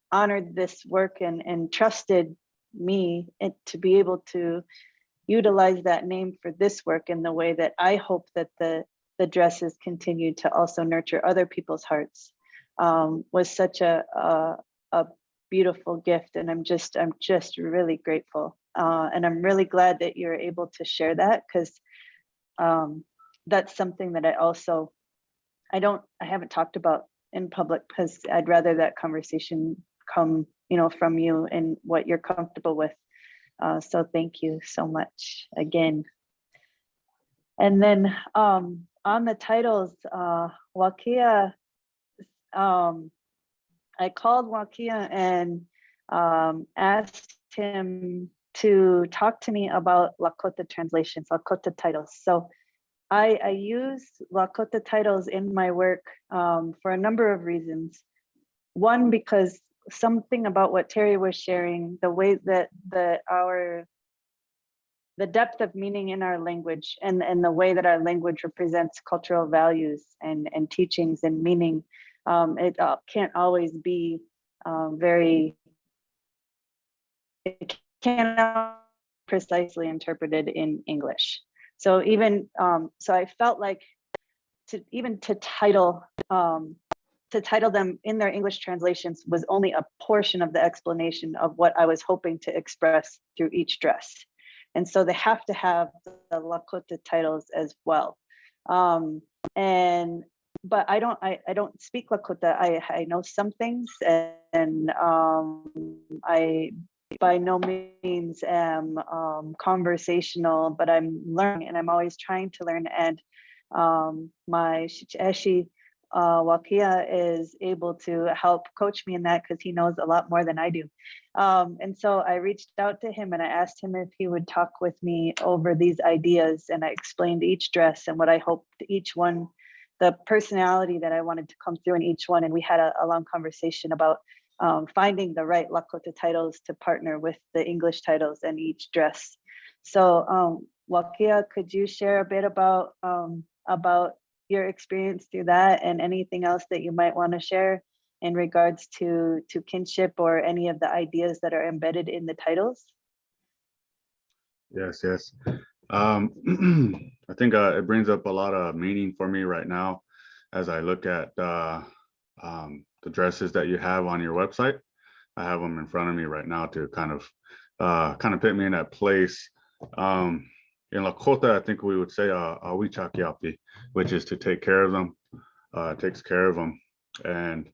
honored this work and trusted me and to be able to utilize that name for this work in the way that I hope that the dresses continue to also nurture other people's hearts was such a beautiful gift. And I'm just really grateful. And I'm really glad that you're able to share that because that's something that I haven't talked about in public because I'd rather that conversation come, from you and what you're comfortable with. So thank you so much again. And then on the titles, Wakia, I called Wakia and asked him to talk to me about Lakota translations, Lakota titles. So I use Lakota titles in my work for a number of reasons. One, because something about what Terri was sharing, the way that the depth of meaning in our language and the way that our language represents cultural values and teachings and meaning, it can't always be it can't precisely interpreted in English. So even, so I felt like to title to title them in their English translations was only a portion of the explanation of what I was hoping to express through each dress. And so they have to have the Lakota titles as well. But I don't speak Lakota. I know some things, and I by no means am conversational, but I'm learning, and I'm always trying to learn. And my Shicheshi Wakia is able to help coach me in that, because he knows a lot more than I do. And so I reached out to him and I asked him if he would talk with me over these ideas, and I explained each dress and what I hoped each one, the personality that I wanted to come through in each one. And we had a long conversation about finding the right Lakota titles to partner with the English titles in each dress. So Wakia, could you share a bit about your experience through that, and anything else that you might want to share in regards to kinship, or any of the ideas that are embedded in the titles? Yes. I think it brings up a lot of meaning for me right now as I look at the dresses that you have on your website. I have them in front of me right now to kind of put me in that place. In Lakota, I think we would say awichakiapi, which is to take care of them, takes care of them. And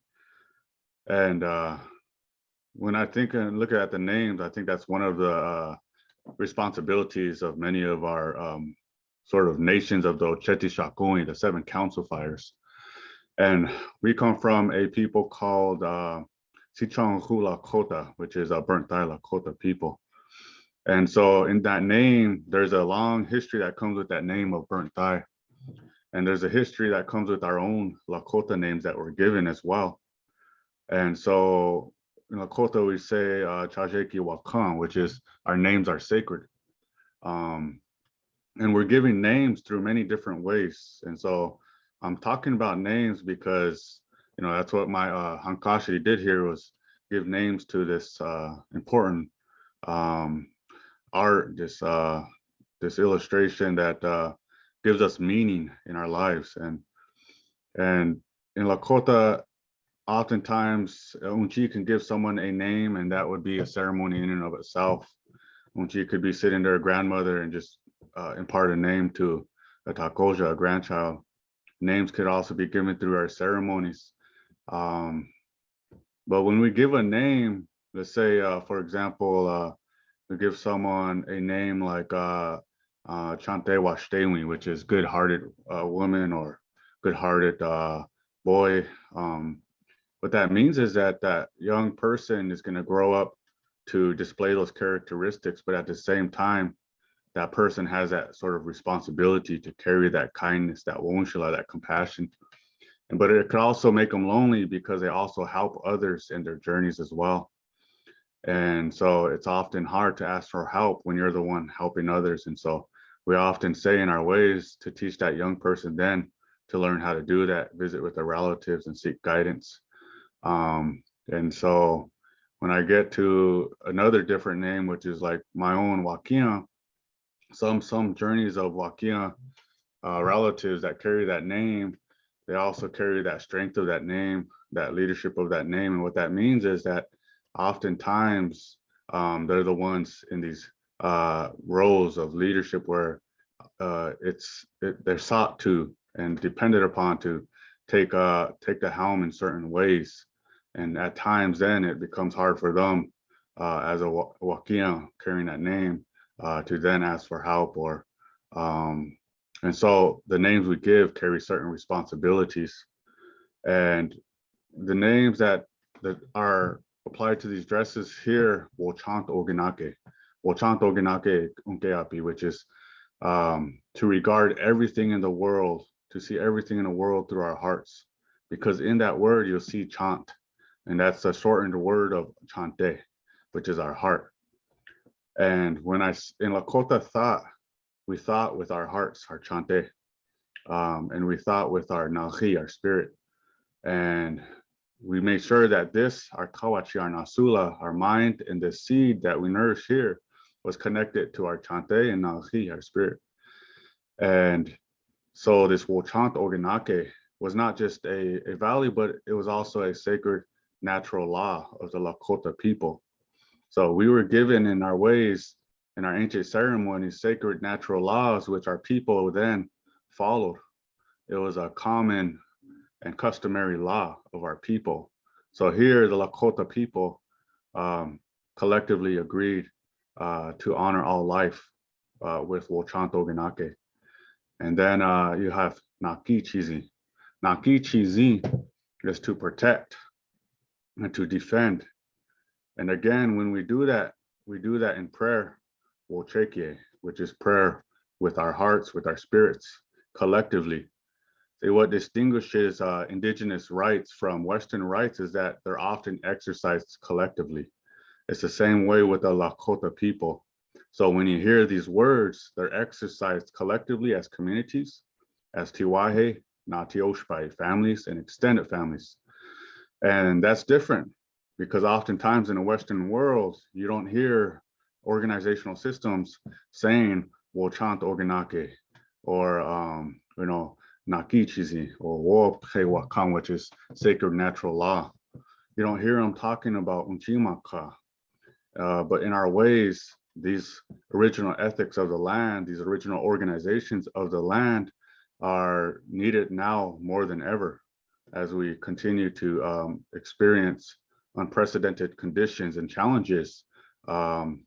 when I think and look at the names, I think that's one of the responsibilities of many of our sort of nations of the Očeti Šakowin, the 7 council fires. And we come from a people called Sichongu Lakota, which is a burnt thigh Lakota people. And so in that name, there's a long history that comes with that name of burnt thigh. And there's a history that comes with our own Lakota names that were given as well. And so in Lakota, we say Chajeki Wakan, which is our names are sacred. And we're giving names through many different ways. And so I'm talking about names because, you know, that's what my Hankashi did here, was give names to this important art, this illustration that gives us meaning in our lives. And in Lakota, oftentimes Unchi can give someone a name, and that would be a ceremony in and of itself. Unchi could be sitting there, a grandmother, and just impart a name to a takoja, a grandchild. Names could also be given through our ceremonies. But when we give a name, let's say, for example, we give someone a name like Chante Washtewi, which is good-hearted woman or good-hearted boy. What that means is that that young person is going to grow up to display those characteristics, but at the same time, that person has that sort of responsibility to carry that kindness, that wonshila, that compassion. But it could also make them lonely because they also help others in their journeys as well. And so it's often hard to ask for help when you're the one helping others. And so we often say in our ways to teach that young person then to learn how to do that, visit with their relatives and seek guidance. And so when I get to another different name, which is like my own Wakinyan, some journeys of Wakinyan relatives that carry that name, they also carry that strength of that name, that leadership of that name. And what that means is that oftentimes they're the ones in these roles of leadership where they're sought to and depended upon to take the helm in certain ways. And at times then it becomes hard for them as a Wakinyan carrying that name to then ask for help, or and so the names we give carry certain responsibilities. And the names that are applied to these dresses here, Wochant Oginake Unkeapi, which is to regard everything in the world, to see everything in the world through our hearts. Because in that word, you'll see chant, and that's a shortened word of chante, which is our heart. And when in Lakota we thought with our hearts, our chante, and we thought with our nahi, our spirit. And we made sure that this, our kawachi, our nasula, our mind, and the seed that we nourish here was connected to our chante and nahi, our spirit. And so this wochant oginake, was not just a value, but it was also a sacred natural law of the Lakota people. So we were given in our ways, in our ancient ceremonies, sacred natural laws, which our people then followed. It was a common and customary law of our people. So here, the Lakota people collectively agreed to honor all life with Wochanto Ganake. And then you have Nakichizi. Nakichizi is to protect and to defend. And again, when we do that in prayer, Wochekie, which is prayer with our hearts, with our spirits, collectively. See, what distinguishes indigenous rites from Western rites is that they're often exercised collectively. It's the same way with the Lakota people. So when you hear these words, they're exercised collectively as communities, as Tiwahe, Natioshpai families, and extended families. And that's different because oftentimes in the Western world, you don't hear organizational systems saying Wochant Oganake or, Nakichizi or Wopewakan, which is sacred natural law. You don't hear them talking about Unchimaka. But in our ways, these original ethics of the land, these original organizations of the land are needed now more than ever as we continue to experience unprecedented conditions and challenges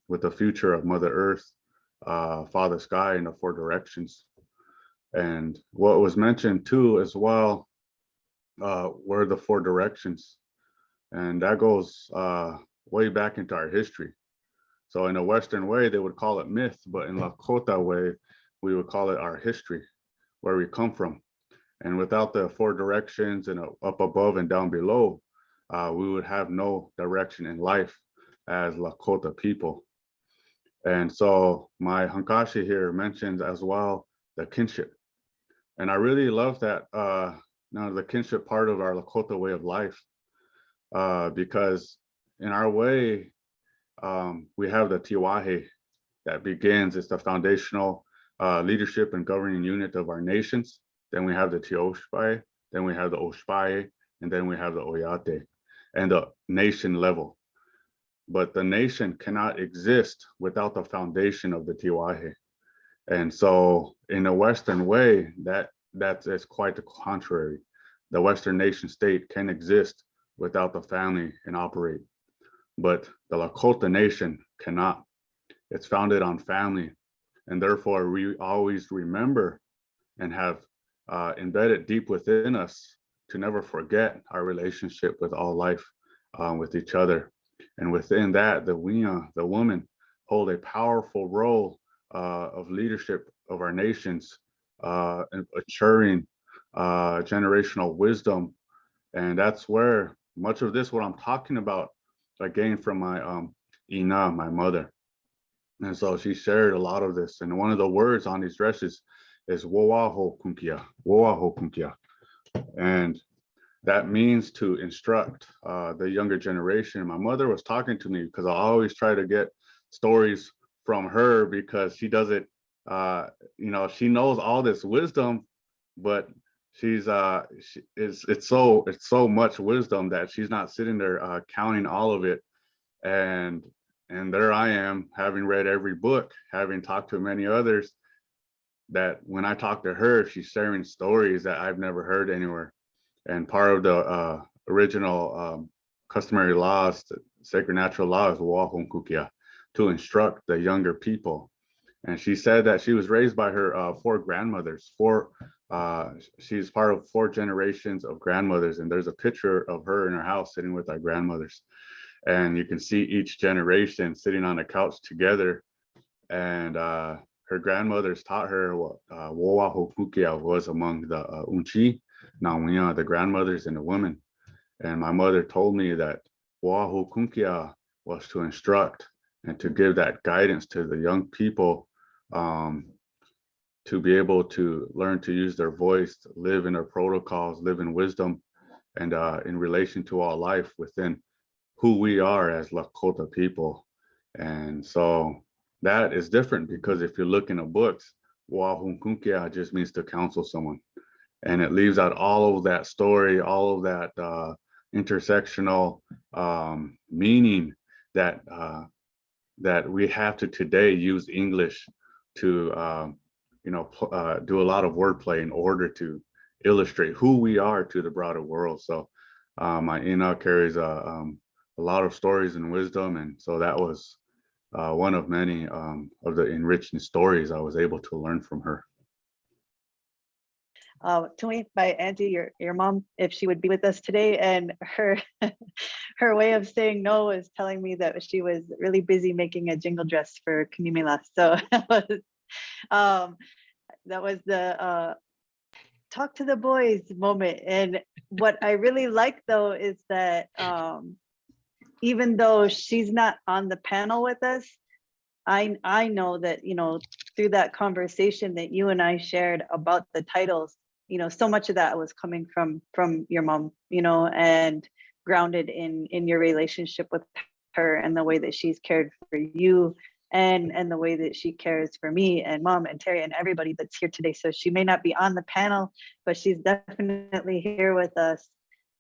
with the future of Mother Earth, Father Sky, and the four directions. And what was mentioned too as well were the four directions. And that goes way back into our history. So in a Western way, they would call it myth, but in Lakota way, we would call it our history, where we come from. And without the four directions and up above and down below, we would have no direction in life as Lakota people. And so my Hankashi here mentions as well the kinship. And I really love that now the kinship part of our Lakota way of life, because in our way, we have the Tiwahe that begins, it's the foundational leadership and governing unit of our nations. Then we have the Tioshpai, then we have the Oshpai, and then we have the Oyate and the nation level. But the nation cannot exist without the foundation of the Tiwahe. And so in a Western way, that is quite the contrary. The Western nation state can exist without the family and operate. But the Lakota nation cannot. It's founded on family. And therefore we always remember and have embedded deep within us to never forget our relationship with all life, with each other. And within that, the women hold a powerful role of leadership of our nations, and maturing generational wisdom. And that's where much of this, what I'm talking about, I gained from my Ina, my mother. And so she shared a lot of this. And one of the words on these dresses is Wowaho Kunkia. And that means to instruct the younger generation. My mother was talking to me because I always try to get stories from her because she doesn't, she knows all this wisdom, but it's so much wisdom that she's not sitting there counting all of it. And there I am, having read every book, having talked to many others, that when I talk to her, she's sharing stories that I've never heard anywhere. And part of the original customary laws, sacred natural laws, to instruct the younger people. And she said that she was raised by her four grandmothers. She's part of 4 generations of grandmothers, and there's a picture of her in her house sitting with our grandmothers. And you can see each generation sitting on a couch together. And her grandmothers taught her what Wowaho was among the Unchi, Nawiya, the grandmothers and the women. And my mother told me that Wowaho Kunkia was to instruct and to give that guidance to the young people, to be able to learn to use their voice, live in their protocols, live in wisdom, and in relation to all life within who we are as Lakota people. And so that is different because if you look in the books, Wowaho Kunkia just means to counsel someone. and it leaves out all of that story, all of that intersectional meaning that that we have to today use English to do a lot of wordplay in order to illustrate who we are to the broader world. So my Ina carries a lot of stories and wisdom, and so that was one of many of the enriching stories I was able to learn from her. Tui, my auntie, your mom, if she would be with us today, and her her way of saying no is telling me that she was really busy making a jingle dress for Kunimila. So that was the talk to the boys moment. And what I really like though is that even though she's not on the panel with us, I know that, you know, through that conversation that you and I shared about the titles, you know, so much of that was coming from your mom, you know, and grounded in your relationship with her and the way that she's cared for you and the way that she cares for me and mom and Terry and everybody that's here today. So she may not be on the panel, but she's definitely here with us.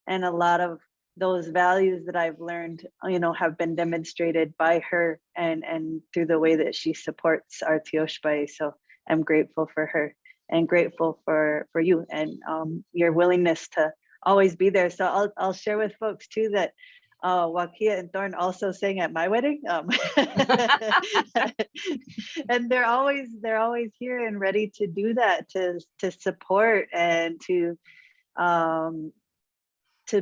And a lot of those values that I've learned, you know, have been demonstrated by her and through the way that she supports our Tioshbai. So I'm grateful for her and grateful for you and your willingness to always be there. So I'll share with folks too that Wakia and Thorn also sang at my wedding. And they're always here and ready to do that, to support and to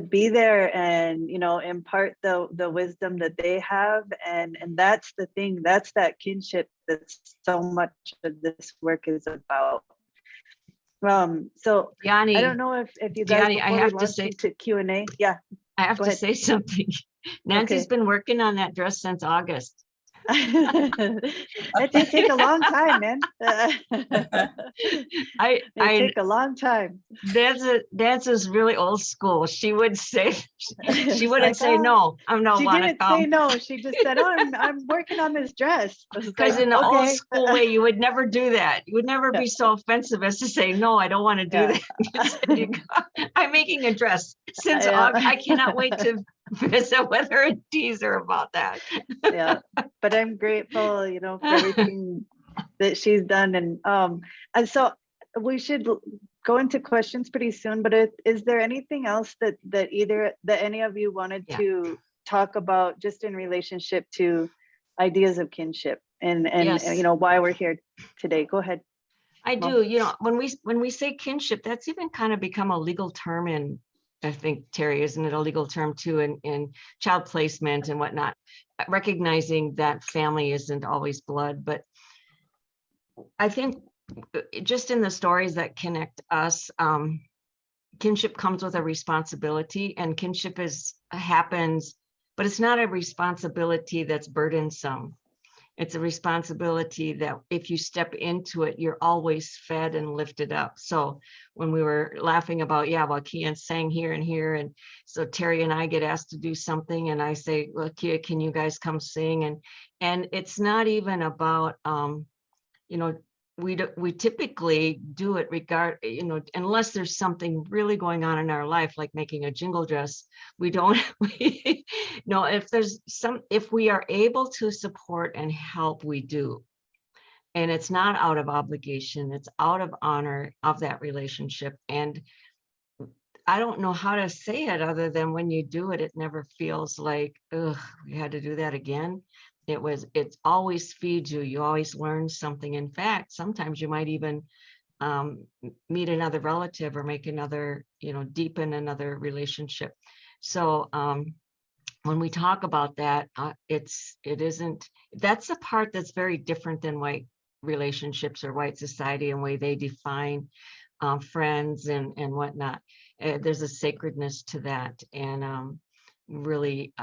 be there and, you know, impart the wisdom that they have. And that's the thing, that's that kinship that so much of this work is about. So Diany, I don't know if you guys, Diany, I before have we to launch say, into Q&A, yeah. I have Go to ahead. say something. Nancy's Okay. been working on that dress since August. That did take a long time, man. I take a long time. Dance is really old school. She would say, she wouldn't Like, say no. I don't she want to didn't say come. no. She just said, "Oh, I'm working on this dress." Because in the old school way, you would never do that. You would never be so offensive as to say, no, I don't want to do that. You said, I'm making a dress since August. I cannot wait to visit with her and tease her about that. Yeah, but I'm grateful, you know, for everything that she's done. And so we should go into questions pretty soon, but is there anything else that any of you wanted to talk about just in relationship to ideas of kinship and Yes. you know, why we're here today? Go ahead. I do. You know, when we say kinship, that's even kind of become a legal term in, I think, Terry, isn't it a legal term too, in child placement and whatnot, recognizing that family isn't always blood. But I think just in the stories that connect us, kinship comes with a responsibility, and kinship happens, but it's not a responsibility that's burdensome. It's a responsibility that if you step into it, you're always fed and lifted up. So when we were laughing about, Wakiyan sang here and here. And so Terry and I get asked to do something and I say, well, Kia, can you guys come sing? And it's not even about, you know, we typically do it unless there's something really going on in our life, like making a jingle dress. We don't, no, if we are able to support and help, we do. And it's not out of obligation, it's out of honor of that relationship. And I don't know how to say it other than when you do it, it never feels like, ugh, we had to do that again. It always feeds you. You always learn something. In fact, sometimes you might even meet another relative or make another, deepen another relationship. So when we talk about that, that's the part that's very different than white relationships or white society and way they define friends and whatnot. There's a sacredness to that, and really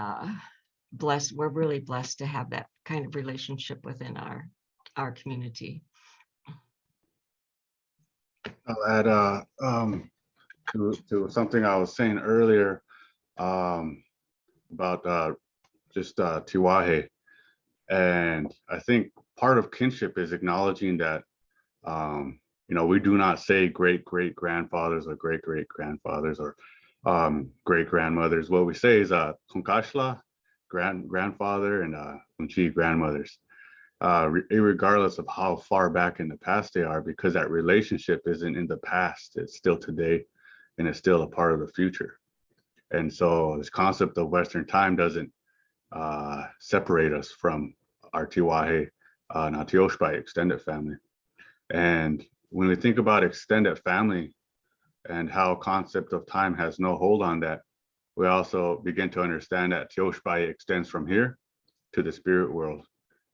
blessed. We're really blessed to have that kind of relationship within our community. I'll add to something I was saying earlier about just Tiwahe, and I think part of kinship is acknowledging that we do not say great-great-grandfathers or great-great-grandfathers or great-grandmothers. What we say is kunkashla, grandfather, and unchi, grandmothers, regardless of how far back in the past they are, because that relationship isn't in the past, it's still today, and it's still a part of the future. And so this concept of Western time doesn't separate us from our Tiwahe Natioshpai extended family. And when we think about extended family and how concept of time has no hold on that, we also begin to understand that Tioshpai extends from here to the spirit world.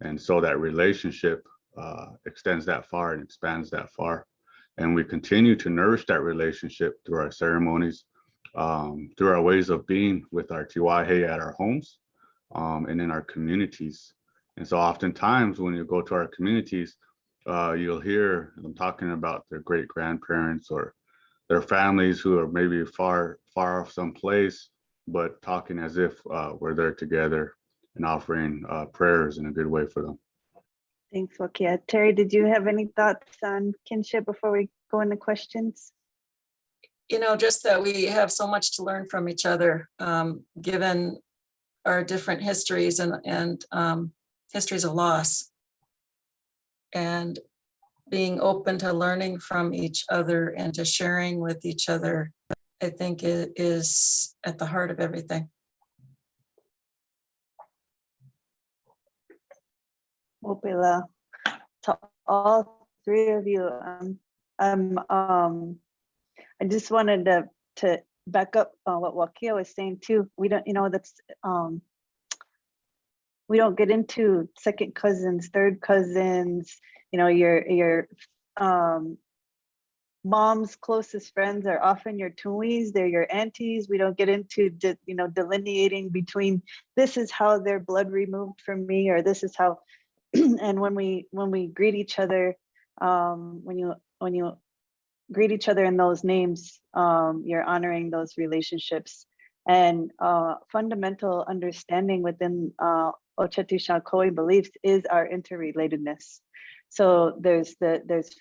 And so that relationship extends that far and expands that far. And we continue to nourish that relationship through our ceremonies, through our ways of being with our Tiwahe at our homes and in our communities. And so oftentimes when you go to our communities, you'll hear them talking about their great grandparents or their families who are maybe far off someplace, but talking as if we're there together and offering prayers in a good way for them. Thanks, Wakia. Terry, did you have any thoughts on kinship before we go into questions? Just that we have so much to learn from each other, given our different histories and histories of loss. And being open to learning from each other and to sharing with each other, I think it is at the heart of everything. Wopila, to all three of you, I just wanted to back up what Wakia was saying too. We don't, we don't get into second cousins, third cousins, your mom's closest friends are often your tuis, they're your aunties. We don't get into delineating between this is how their blood removed from me, or this is how. And when we greet each other, when you greet each other in those names, you're honoring those relationships. And fundamental understanding within Očeti Šakowin beliefs is our interrelatedness. So there's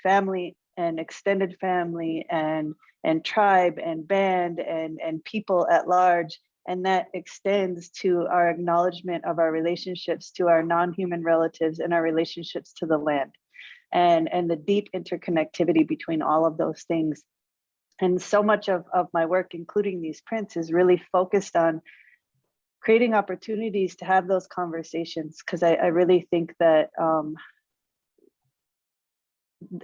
family and extended family and tribe and band and people at large, and that extends to our acknowledgement of our relationships to our non-human relatives and our relationships to the land, and the deep interconnectivity between all of those things. And so much of my work, including these prints, is really focused on creating opportunities to have those conversations, because I really think that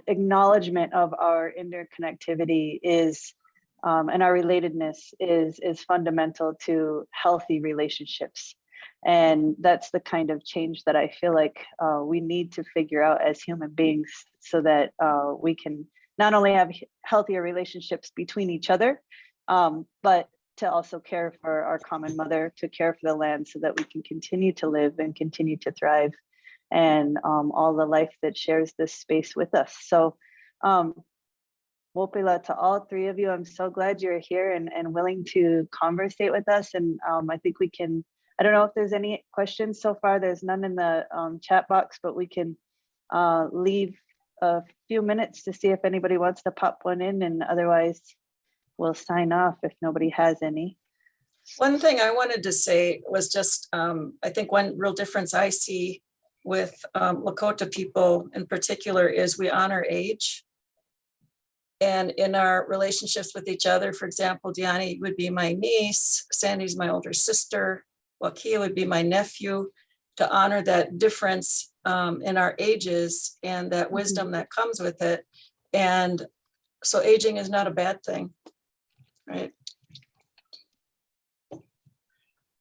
acknowledgement of our interconnectivity is and our relatedness is fundamental to healthy relationships. And that's the kind of change that I feel like we need to figure out as human beings, so that we can not only have healthier relationships between each other, but to also care for our common mother, to care for the land, so that we can continue to live and continue to thrive, and all the life that shares this space with us. So Wopila, to all three of you, I'm so glad you're here and willing to conversate with us. And I think we can, I don't know if there's any questions so far. There's none in the chat box, but we can leave a few minutes to see if anybody wants to pop one in, and otherwise we'll sign off if nobody has any. One thing I wanted to say was just, I think one real difference I see with Lakota people in particular is we honor age. And in our relationships with each other, for example, Diany would be my niece, Sandy's my older sister, Wakia would be my nephew, to honor that difference in our ages and that wisdom that comes with it. And so aging is not a bad thing, right?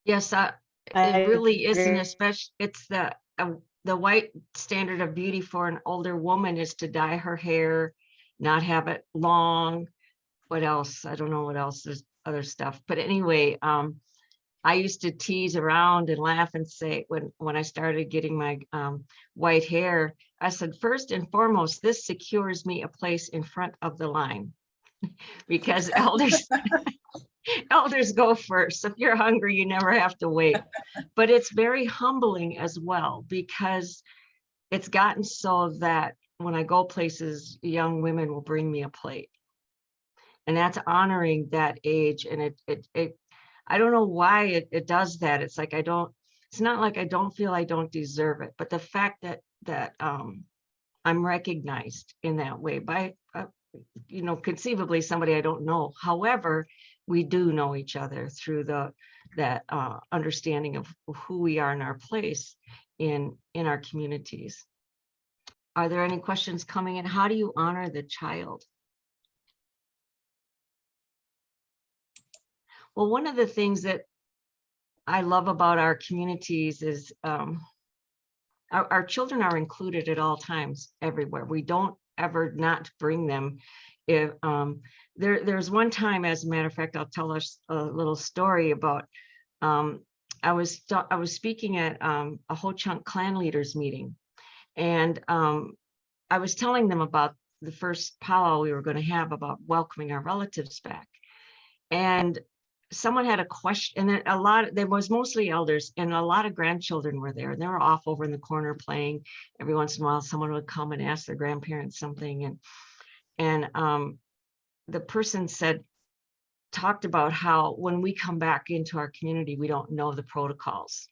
Yes, it really isn't, especially it's the white standard of beauty for an older woman is to dye her hair, not have it long. What else? I don't know what else. There's other stuff. But anyway, I used to tease around and laugh and say, when I started getting my white hair, I said, first and foremost, this secures me a place in front of the line because elders go first. If you're hungry, you never have to wait. But it's very humbling as well, because it's gotten so that when I go places, young women will bring me a plate. And that's honoring that age. And I don't know why it does that. It's like, it's not like I don't feel I don't deserve it, but the fact that I'm recognized in that way by, conceivably somebody I don't know. However, we do know each other through that understanding of who we are in our place in our communities. Are there any questions coming in? How do you honor the child? Well, one of the things that I love about our communities is our children are included at all times, everywhere. We don't ever not bring them. If there's one time, as a matter of fact, I'll tell us a little story about. I was speaking at a Ho-Chunk clan leaders meeting, and I was telling them about the first powwow we were going to have about welcoming our relatives back, and someone had a question, and there was mostly elders, and a lot of grandchildren were there, and they were off over in the corner playing. Every once in a while, someone would come and ask their grandparents something, and the person talked about how when we come back into our community, we don't know the protocols.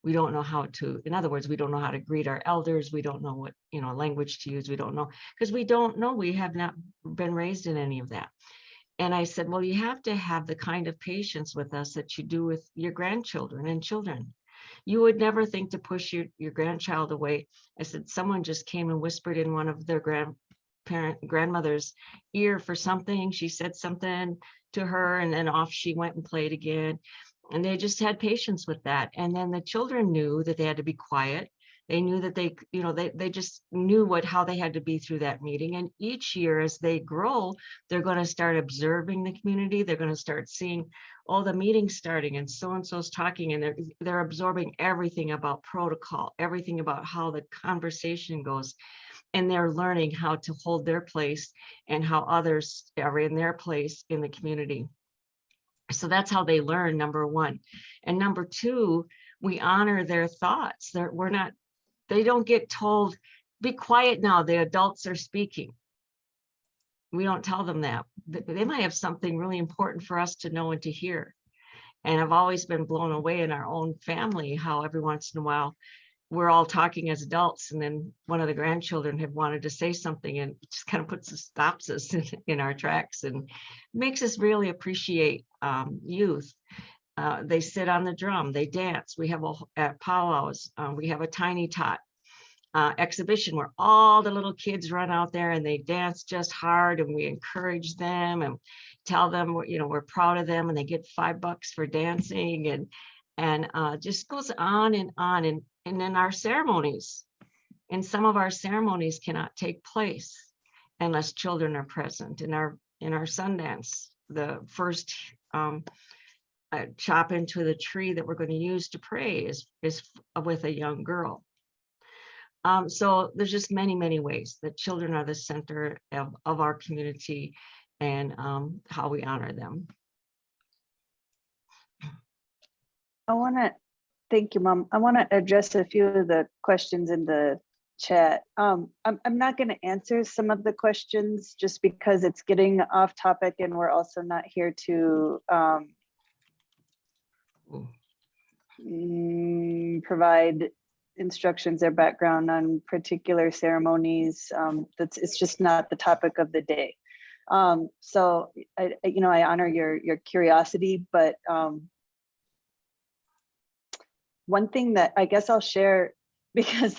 We don't know how to, in other words, we don't know how to greet our elders. We don't know what, language to use. We don't know, because we don't know. We have not been raised in any of that. And I said, well, you have to have the kind of patience with us that you do with your grandchildren and children. You would never think to push your grandchild away. I said, someone just came and whispered in one of their grandmother's ear for something. She said something to her, and then off she went and played again. And they just had patience with that. And then the children knew that they had to be quiet. They knew that they just knew how they had to be through that meeting. And each year as they grow, they're going to start observing the community. They're going to start seeing, oh, the meeting's starting and so-and-so's talking, and they're absorbing everything about protocol, everything about how the conversation goes. And they're learning how to hold their place and how others are in their place in the community. So that's how they learn, number one. And number two, we honor their thoughts. They don't get told, be quiet now, the adults are speaking. We don't tell them that. They might have something really important for us to know and to hear. And I've always been blown away in our own family how every once in a while we're all talking as adults, and then one of the grandchildren have wanted to say something, and it just kind of stops us in our tracks and makes us really appreciate youth. They sit on the drum, they dance. We have at powwows, we have a tiny tot exhibition where all the little kids run out there and they dance just hard, and we encourage them and tell them, we're proud of them, and they get $5 for dancing, and just goes on and on. And then our ceremonies, and some of our ceremonies cannot take place unless children are present. In our Sundance, the first chop into the tree that we're going to use to pray is with a young girl. So there's just many, many ways that children are the center of our community, and how we honor them. Thank you, Mom. I want to address a few of the questions in the chat. I'm not going to answer some of the questions just because it's getting off topic, and we're also not here to provide instructions or background on particular ceremonies. It's just not the topic of the day. So I honor your curiosity, but one thing that I guess I'll share, because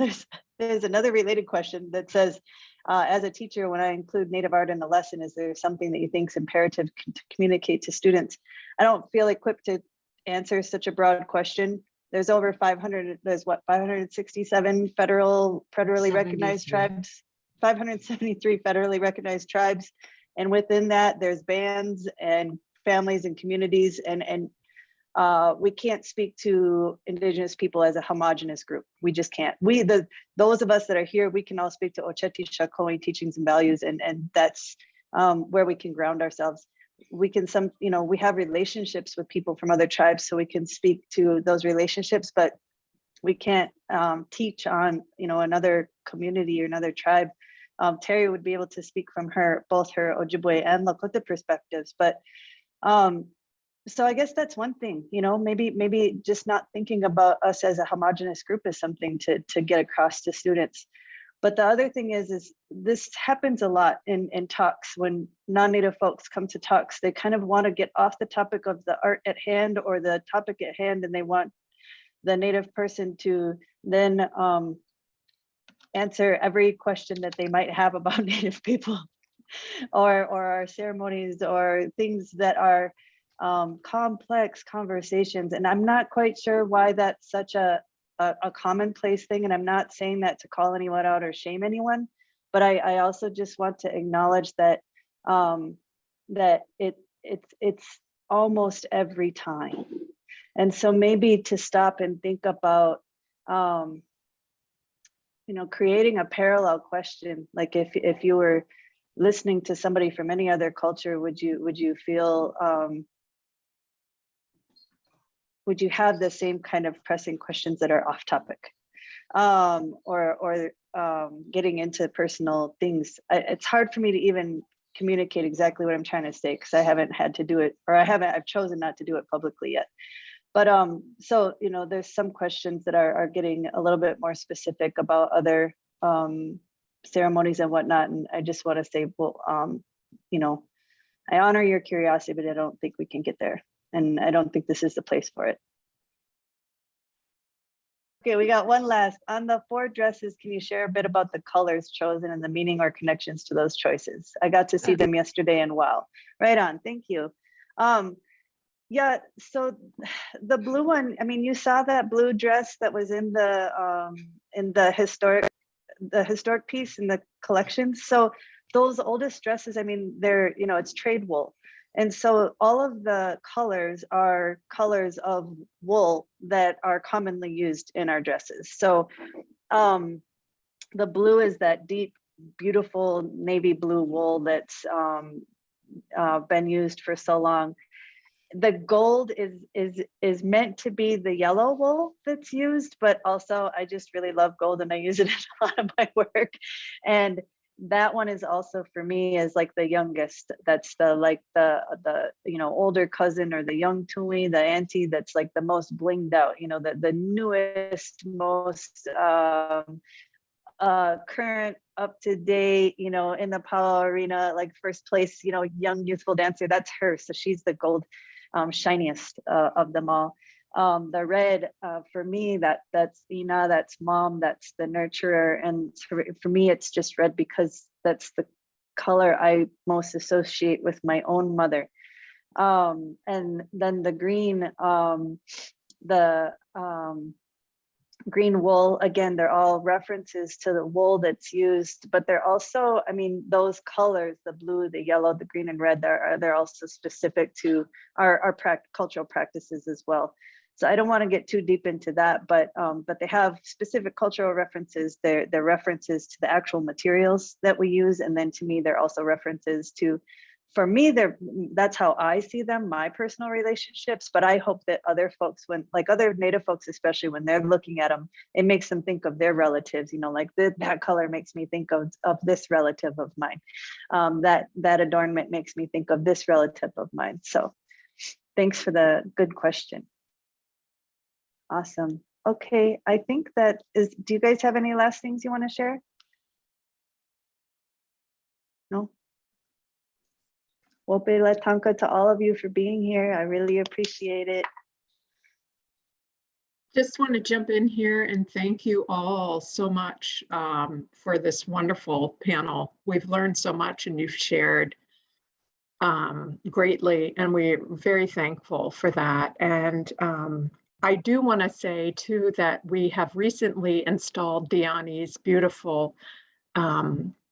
there's another related question that says, as a teacher, when I include Native art in the lesson, is there something that you think is imperative to communicate to students? I don't feel equipped to answer such a broad question. There's over 567 federally recognized tribes, 573 federally recognized tribes. And within that, there's bands and families and communities, and we can't speak to Indigenous people as a homogenous group. We just can't. Those of us that are here, we can all speak to Očeti Šakowin teachings and values, and that's where we can ground ourselves. We can we have relationships with people from other tribes, so we can speak to those relationships, but we can't teach on, you know, another community or another tribe. Terri would be able to speak from both her Ojibwe and Lakota perspectives. But so I guess that's one thing, you know, maybe just not thinking about us as a homogenous group is something to get across to students. But the other thing is this happens a lot in talks. When non-Native folks come to talks, they kind of want to get off the topic of the art at hand or the topic at hand, and they want the Native person to then answer every question that they might have about Native people or our ceremonies or things that are complex conversations. And I'm not quite sure why that's such a commonplace thing. And I'm not saying that to call anyone out or shame anyone, but I also just want to acknowledge that that it's almost every time. And so maybe to stop and think about you know, creating a parallel question, like if you were listening to somebody from any other culture, would you feel would you have the same kind of pressing questions that are off topic, or getting into personal things? It's hard for me to even communicate exactly what I'm trying to say because I haven't had to do it, or I've chosen not to do it publicly yet. But so, you know, there's some questions that are getting a little bit more specific about other ceremonies and whatnot. And I just want to say, well, you know, I honor your curiosity, but I don't think we can get there. And I don't think this is the place for it. Okay, we got one last. On the 4 dresses, can you share a bit about the colors chosen and the meaning or connections to those choices? I got to see them yesterday and wow. Right on, thank you. Yeah, so the blue one, I mean, you saw that blue dress that was in the historic piece in the collection. So those oldest dresses, I mean, they're, you know, it's trade wool. And so all of the colors are colors of wool that are commonly used in our dresses. So the blue is that deep, beautiful navy blue wool that's been used for so long. The gold is meant to be the yellow wool that's used, but also I just really love gold and I use it in a lot of my work. And that one is also for me as like the youngest. That's the you know, older cousin or the young Tui, the auntie that's like the most blinged out, you know, the newest, most current, up to date, you know, in the powwow arena, like first place, you know, young youthful dancer. That's her. So she's the gold, shiniest of them all. The red, for me, that's Ina, that's mom, that's the nurturer. And for me, it's just red because that's the color I most associate with my own mother. And then the green, green wool, again, they're all references to the wool that's used, but they're also, I mean, those colors, the blue, the yellow, the green and red, they're also specific to our cultural practices as well. So I don't want to get too deep into that, but they have specific cultural references. They're references to the actual materials that we use. And then to me, they're also references to, for me, that's how I see them, my personal relationships. But I hope that other folks, when like other Native folks, especially when they're looking at them, it makes them think of their relatives, you know, like that color makes me think of this relative of mine. That adornment makes me think of this relative of mine. So thanks for the good question. Awesome. Okay, I think that is, do you guys have any last things you want to share? No? Wobley Latanka to all of you for being here. I really appreciate it. Just want to jump in here and thank you all so much for this wonderful panel. We've learned so much and you've shared greatly, and we're very thankful for that. And I do want to say too that we have recently installed Diany's beautiful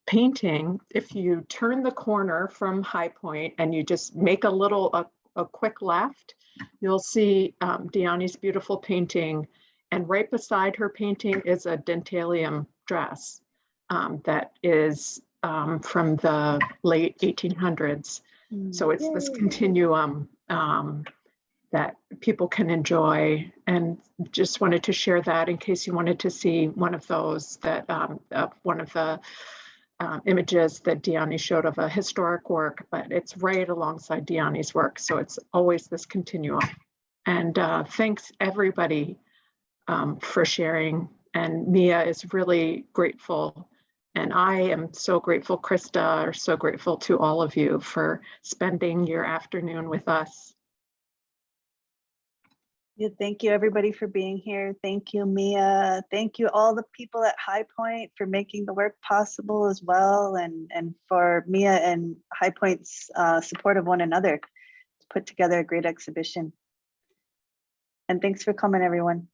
painting. If you turn the corner from High Point and you just make a quick left, you'll see Diany's beautiful painting. And right beside her painting is a dentalium dress that is from the late 1800s. So it's this continuum that people can enjoy. And just wanted to share that in case you wanted to see one of those, that one of the images that Diony showed of a historic work, but it's right alongside Diony's work. So it's always this continuum. And thanks everybody for sharing. And Mia is really grateful. And I am so grateful, Krista, are so grateful to all of you for spending your afternoon with us. Yeah, thank you everybody for being here. Thank you, Mia. Thank you all the people at High Point for making the work possible as well, and for Mia and High Point's support of one another to put together a great exhibition. And thanks for coming, everyone.